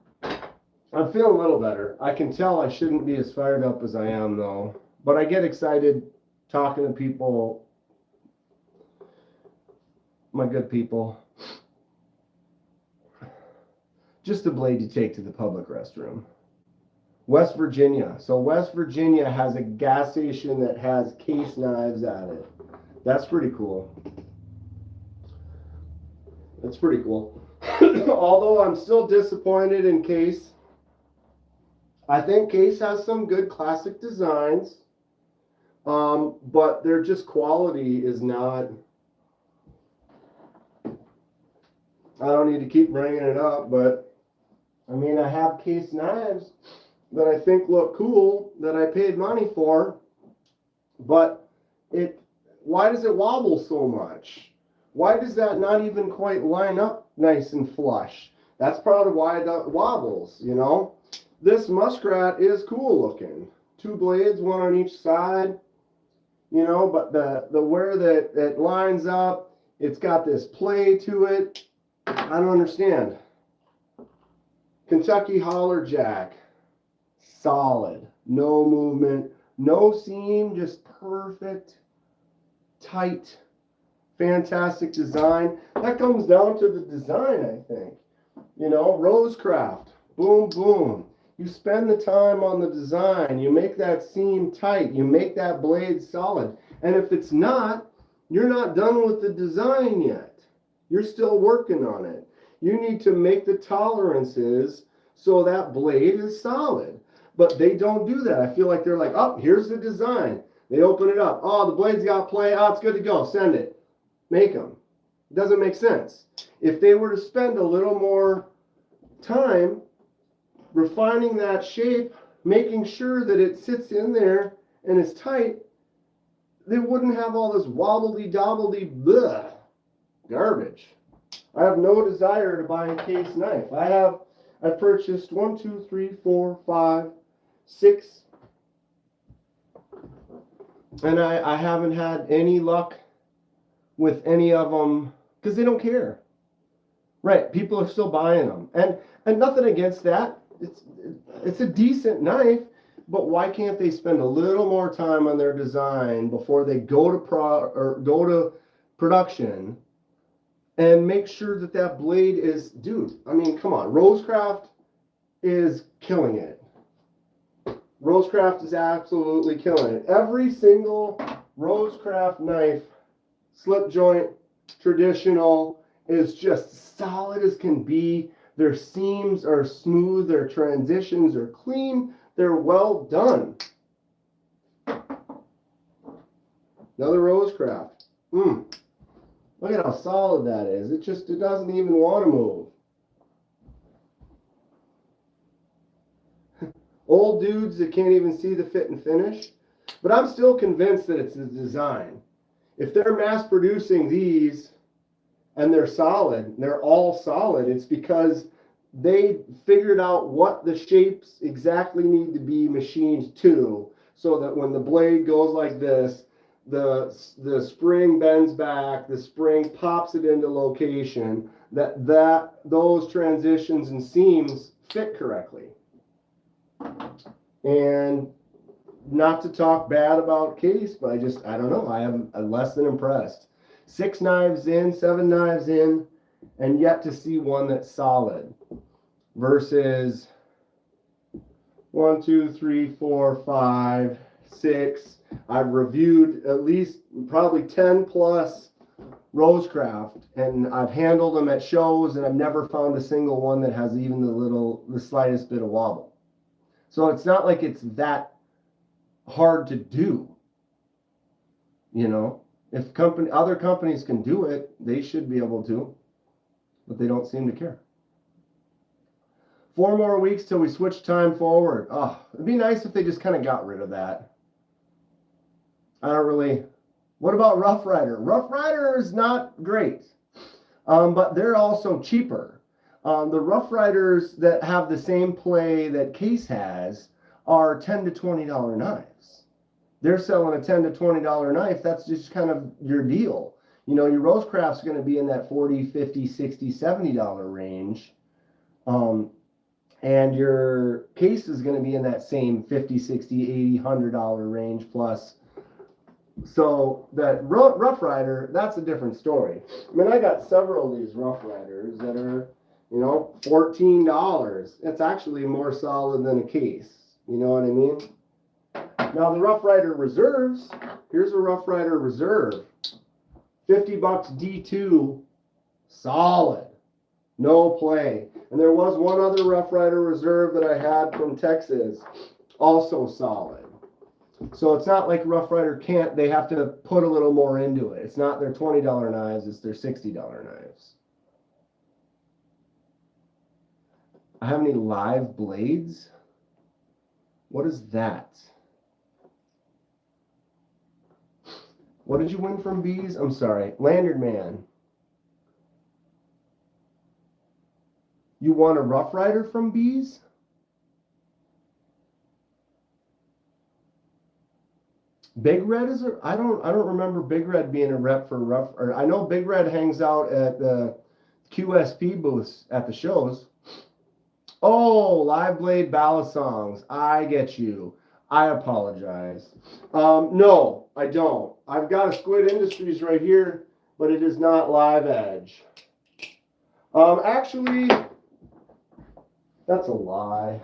feeling a little better. I can tell I shouldn't be as fired up as I am, though. But I get excited talking to people, my good people. Just a blade to take to the public restroom. West Virginia. So West Virginia has a gas station that has case knives at it. That's pretty cool. That's pretty cool. Although I'm still disappointed in Case. I think Case has some good classic designs. But their just quality is not. I don't need to keep bringing it up, but I mean, I have Case knives that I think look cool, that I paid money for, but why does it wobble so much? Why does that not even quite line up nice and flush? That's probably why it wobbles, you know? This muskrat is cool looking. 2 blades, one on each side, you know, but the where that it lines up, it's got this play to it. I don't understand. Kentucky Holler Jack. Solid. No movement. No seam. Just perfect. Tight. Fantastic design. That comes down to the design, I think. You know, Rosecraft. Boom, boom. You spend the time on the design. You make that seam tight. You make that blade solid. And if it's not, you're not done with the design yet. You're still working on it. You need to make the tolerances so that blade is solid. But they don't do that. I feel like they're like, oh, here's the design. They open it up. Oh, the blade's got play. Oh, it's good to go. Send it. Make them. It doesn't make sense. If they were to spend a little more time refining that shape, making sure that it sits in there and is tight, they wouldn't have all this wobbly-dobbledy garbage. I have no desire to buy a Case knife. I purchased 1, 2, 3, 4, 5, 6, and I haven't had any luck with any of them because they don't care. Right, people are still buying them, and nothing against that. It's a decent knife, but why can't they spend a little more time on their design before they go to production, and make sure that that blade is, dude? I mean, come on, Rosecraft is killing it. Rosecraft is absolutely killing it. Every single Rosecraft knife, slip joint, traditional, is just solid as can be. Their seams are smooth, their transitions are clean, they're well done. Another Rosecraft. Look at how solid that is. It doesn't even want to move. Old dudes that can't even see the fit and finish. But I'm still convinced that it's the design. If they're mass producing these and they're solid, they're all solid, it's because they figured out what the shapes exactly need to be machined to, so that when the blade goes like this, the spring bends back, the spring pops it into location, those transitions and seams fit correctly. And not to talk bad about Case, but I don't know, I'm less than impressed. 6 knives in, 7 knives in, and yet to see one that's solid versus 1, 2, 3, 4, 5, 6. I've reviewed at least probably 10 plus Rosecraft, and I've handled them at shows, and I've never found a single one that has even the slightest bit of wobble. So it's not like it's that hard to do. You know, if other companies can do it, they should be able to, but they don't seem to care. 4 more weeks till we switch time forward. Oh, it'd be nice if they just kind of got rid of that. I don't really. What about Rough Rider? Rough Rider is not great, but they're also cheaper. The Rough Riders that have the same play that Case has are $10 to $20 knives. They're selling a $10 to $20 knife. That's just kind of your deal. You know, your Rosecraft's going to be in that $40, $50, $60, $70 range. And your Case is going to be in that same $50, $60, $80, $100 range plus. So that Rough Rider, that's a different story. I mean, I got several of these Rough Riders that are, you know, $14. It's actually more solid than a Case. You know what I mean? Now the Rough Rider Reserves, here's a Rough Rider Reserve. $50 D2, solid. No play. And there was one other Rough Rider Reserve that I had from Texas, also solid. So it's not like Rough Rider can't, they have to put a little more into it. It's not their $20 knives, it's their $60 knives. I have any live blades? What is that? What did you win from Bees? I'm sorry. Lanyard Man. You won a Rough Rider from Bees? Big Red is a, I don't remember Big Red being a rep for Rough, or I know Big Red hangs out at the QSP booths at the shows. Oh, Live Blade Balisongs. I get you. I apologize. No, I don't. I've got a Squid Industries right here, but it is not Live Edge. Actually, that's a lie.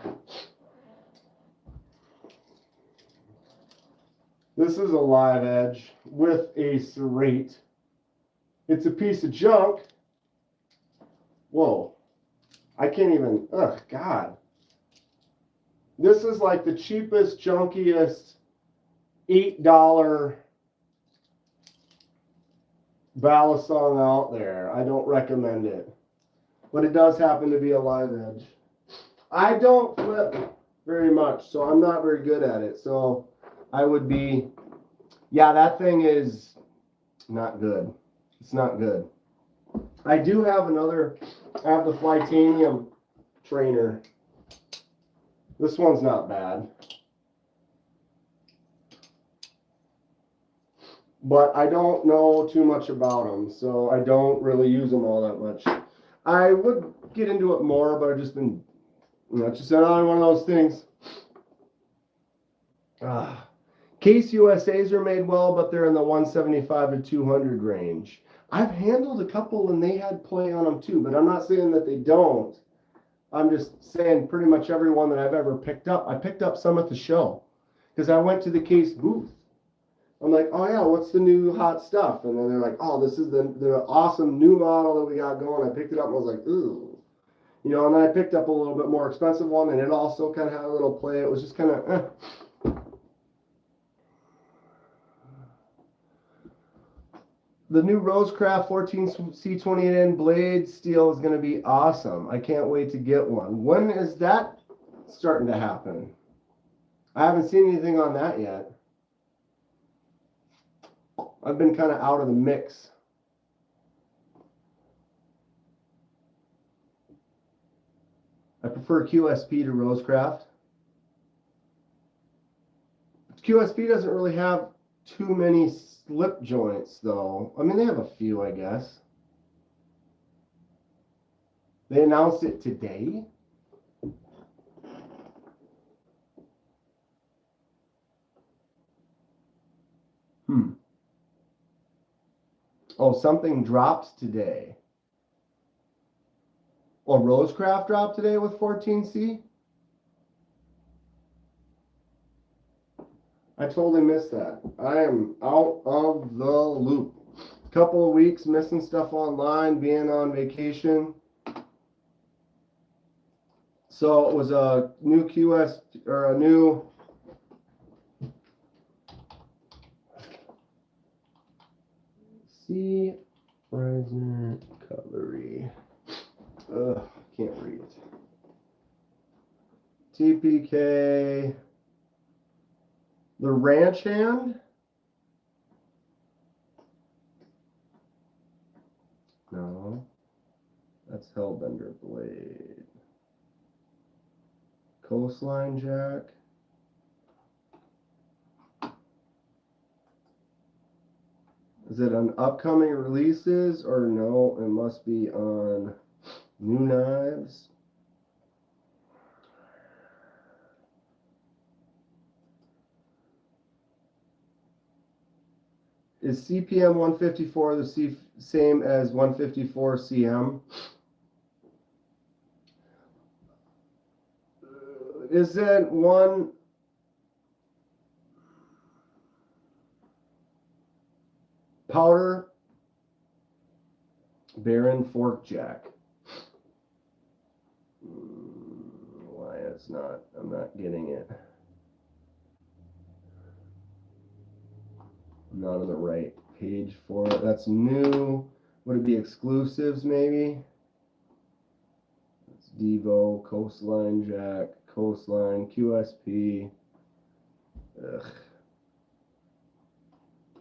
This is a Live Edge with a serrate. It's a piece of junk. Whoa. I can't even, ugh, God. This is like the cheapest, junkiest $8 Balisong out there. I don't recommend it. But it does happen to be a Live Edge. I don't flip very much, so I'm not very good at it. So I would be, yeah, that thing is not good. It's not good. I do have another, I have the Flytanium trainer. This one's not bad. But I don't know too much about them, so I don't really use them all that much. I would get into it more, but I've just been, it's just another one of those things. Case USAs are made well, but they're in the 175 to 200 range. I've handled a couple and they had play on them too, but I'm not saying that they don't. I'm just saying pretty much every one that I've ever picked up. I picked up some at the show because I went to the Case booth. I'm like, oh yeah, what's the new hot stuff? And then they're like, oh, this is the awesome new model that we got going. I picked it up and I was like, ooh. And then I picked up a little bit more expensive one and it also kind of had a little play. It was just kind of, The new Rosecraft 14C28N blade steel is going to be awesome. I can't wait to get one. When is that starting to happen? I haven't seen anything on that yet. I've been kind of out of the mix. I prefer QSP to Rosecraft. QSP doesn't really have too many slip joints, though. I mean, they have a few, I guess. They announced it today. Oh, something drops today. Oh, Rosecraft dropped today with 14C? I totally missed that. I am out of the loop. Couple of weeks missing stuff online, being on vacation. So it was a new QS or a new C Reisner Cutlery. Ugh, can't read it. TPK. The ranch hand? No. That's Hellbender blade. Coastline jack. Is it on upcoming releases or no? It must be on new knives. Is CPM 154 the same as 154 CM? Is that one powder Baron fork jack? Why it's not? I'm not getting it. I'm not on the right page for it. That's new. Would it be exclusives maybe? It's Devo, Coastline Jack, Coastline, QSP. Ugh.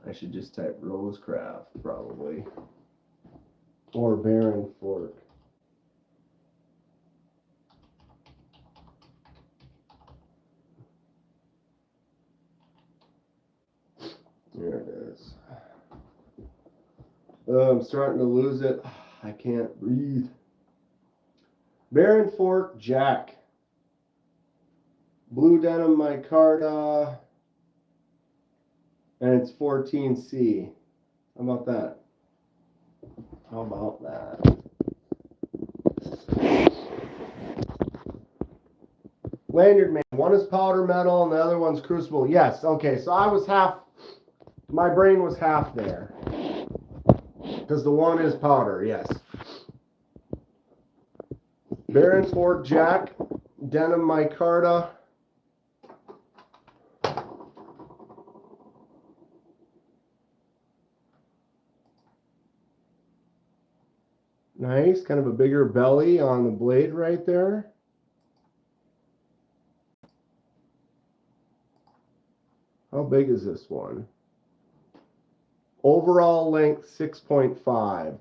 I should just type Rosecraft probably. Or Baron fork. There it is. I'm starting to lose it. I can't breathe. Baron fork jack. Blue denim micarta. And it's 14C. How about that? How about that? Lanyard man. One is powder metal and the other one's crucible. Yes. Okay. So I was half. My brain was half there. Because the one is powder. Yes. Baron fork jack. Denim micarta. Nice, kind of a bigger belly on the blade right there. How big is this one? Overall length 6.5.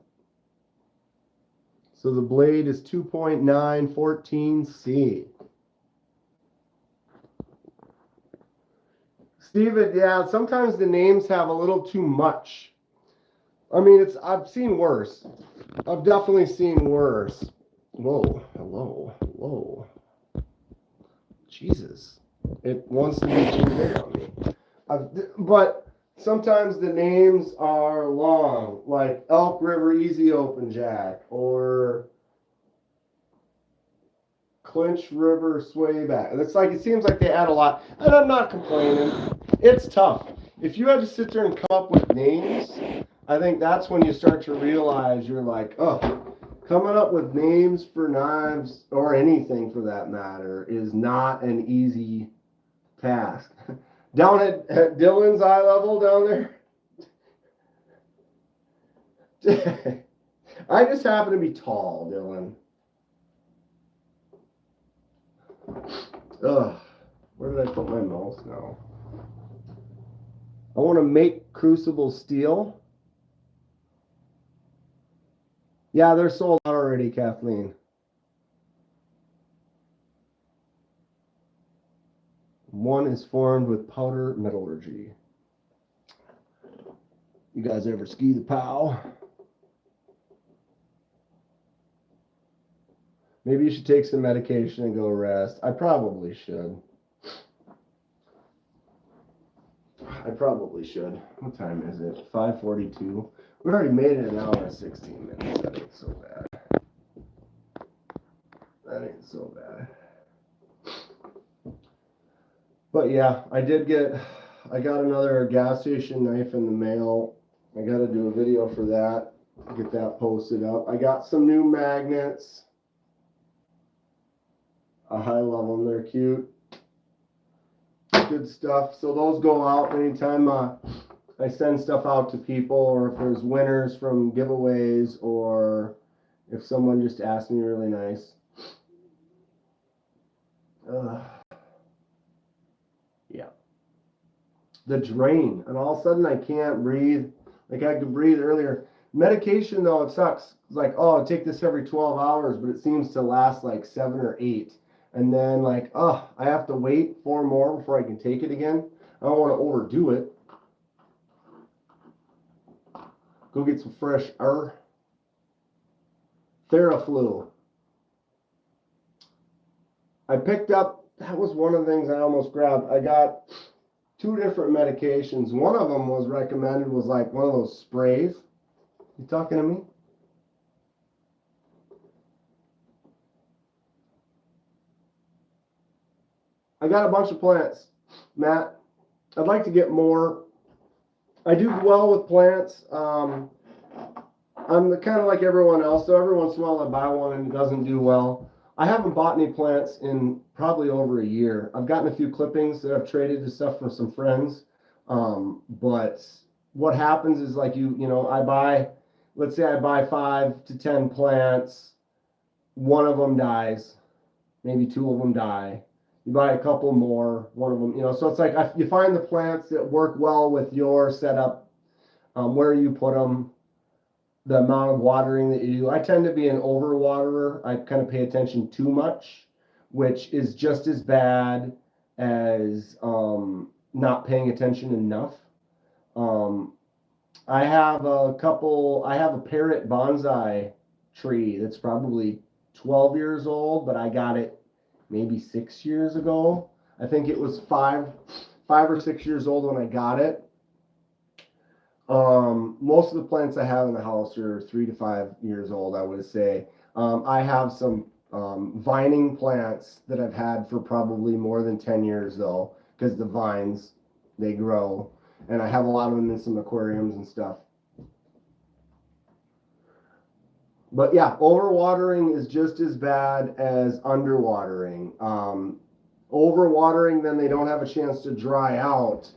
So the blade is 2.9 14C. Steven, yeah, sometimes the names have a little too much. I mean, I've seen worse. I've definitely seen worse. Whoa, hello, whoa. Jesus. It wants to be too big on me. But sometimes the names are long, like Elk River Easy Open Jack or Clinch River Swayback. It's like it seems like they add a lot, and I'm not complaining. It's tough. If you had to sit there and come up with names, I think that's when you start to realize you're like, oh, coming up with names for knives or anything for that matter is not an easy task. Down at Dylan's eye level down there, I just happen to be tall, Dylan. Ugh, where did I put my mouse now? I want to make crucible steel. Yeah, they're sold out already, Kathleen. One is formed with powder metallurgy. You guys ever ski the POW? Maybe you should take some medication and go rest. I probably should. What time is it? 5:42. We already made it an hour and 16 minutes. That ain't so bad. But yeah, I got another gas station knife in the mail. I got to do a video for that. Get that posted up. I got some new magnets. I love them. They're cute. Good stuff. So those go out anytime I send stuff out to people, or if there's winners from giveaways, or if someone just asks me really nice. Yeah. The drain, and all of a sudden I can't breathe like I could breathe earlier. Medication though, it sucks. It's like, oh, take this every 12 hours, but it seems to last like 7 or 8. And then like, oh, I have to wait 4 more before I can take it again. I don't want to overdo it. Go get some fresh air. Theraflu. I picked up, that was one of the things I almost grabbed. I got 2 different medications. One of them was recommended, was like one of those sprays. You talking to me? I got a bunch of plants, Matt. I'd like to get more. I do well with plants. I'm kind of like everyone else, so every once in a while I buy one and it doesn't do well. I haven't bought any plants in probably over a year. I've gotten a few clippings that I've traded to stuff for some friends. But what happens is like let's say I buy 5 to 10 plants, one of them dies, maybe 2 of them die. You buy a couple more, one of them, so it's like you find the plants that work well with your setup, where you put them, the amount of watering that you do. I tend to be an overwaterer. I kind of pay attention too much, which is just as bad as not paying attention enough. I have a parrot bonsai tree that's probably 12 years old, but I got it maybe 6 years ago. I think it was 5 or 6 years old when I got it. Most of the plants I have in the house are 3 to 5 years old, I would say. I have some vining plants that I've had for probably more than 10 years though, because the vines, they grow, and I have a lot of them in some aquariums and stuff. But yeah, overwatering is just as bad as underwatering. Overwatering, then they don't have a chance to dry out.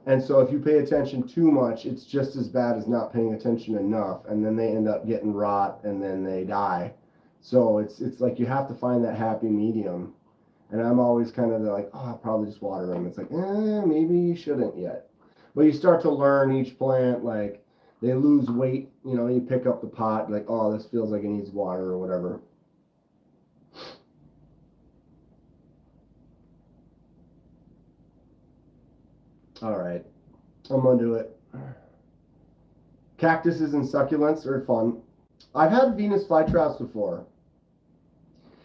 And so if you pay attention too much, it's just as bad as not paying attention enough. And then they end up getting rot and then they die. So it's like you have to find that happy medium. And I'm always kind of like, oh, I'll probably just water them. It's like, maybe you shouldn't yet. But you start to learn each plant, like they lose weight. You pick up the pot, like, oh, this feels like it needs water or whatever. All right, I'm gonna do it. Cactuses and succulents are fun. I've had Venus flytraps before.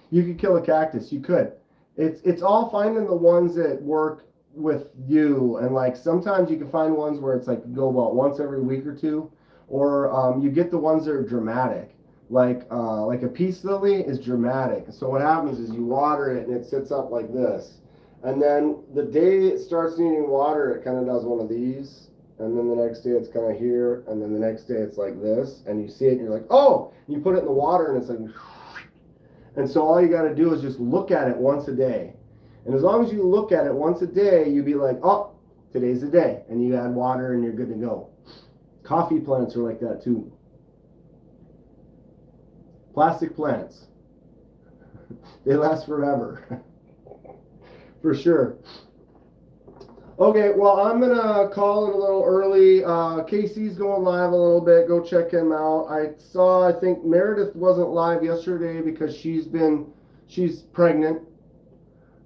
You could kill a cactus. You could. It's all finding the ones that work with you, and like sometimes you can find ones where it's like go about once every week or two, or you get the ones that are dramatic. Like a peace lily is dramatic. So what happens is you water it and it sits up like this, and then the day it starts needing water, it kind of does one of these. And then the next day it's kind of here, and then the next day it's like this, and you see it and you're like, oh, you put it in the water and it's like, and so all you got to do is just look at it once a day. And as long as you look at it once a day, you'll be like, oh, today's the day, and you add water and you're good to go. Coffee plants are like that too. Plastic plants, they last forever, for sure. Okay, well, I'm going to call it a little early. Casey's going live a little bit. Go check him out. I think Meredith wasn't live yesterday because she's pregnant.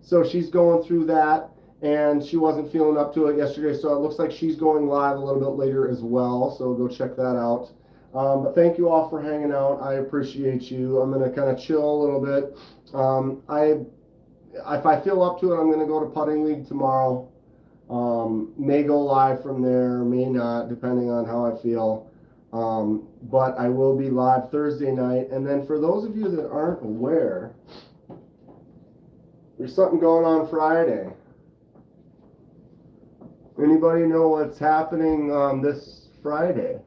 So she's going through that, and she wasn't feeling up to it yesterday. So it looks like she's going live a little bit later as well. So go check that out. But thank you all for hanging out. I appreciate you. I'm going to kind of chill a little bit. If I feel up to it, I'm going to go to Putting League tomorrow. May go live from there, may not, depending on how I feel. But I will be live Thursday night. And then for those of you that aren't aware, there's something going on Friday. Anybody know what's happening this Friday?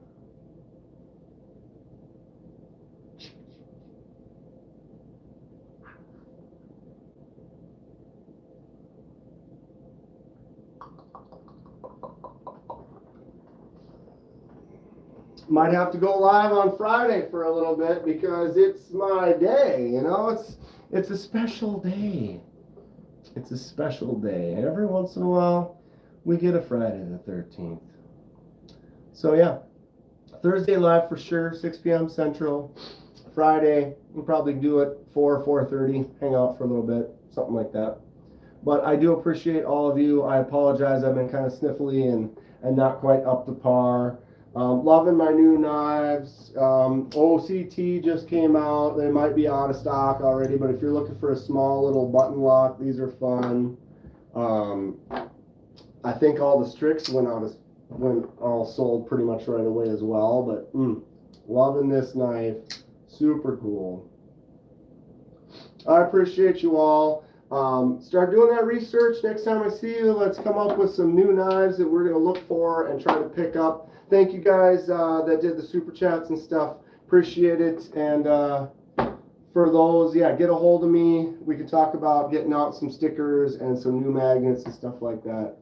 Might have to go live on Friday for a little bit because it's my day, you know, it's a special day. It's a special day. Every once in a while, we get a Friday the 13th. So yeah, Thursday live for sure, 6 p.m. Central. Friday, we'll probably do it 4:30, hang out for a little bit, something like that. But I do appreciate all of you. I apologize, I've been kind of sniffly and not quite up to par. Loving my new knives. OCT just came out. They might be out of stock already, but if you're looking for a small little button lock, these are fun. I think all the Strix went all sold pretty much right away as well, but loving this knife. Super cool. I appreciate you all. Start doing that research. Next time I see you, let's come up with some new knives that we're going to look for and try to pick up. Thank you guys that did the super chats and stuff. Appreciate it. And for those, yeah, get a hold of me. We can talk about getting out some stickers and some new magnets and stuff like that.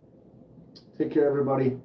Take care, everybody.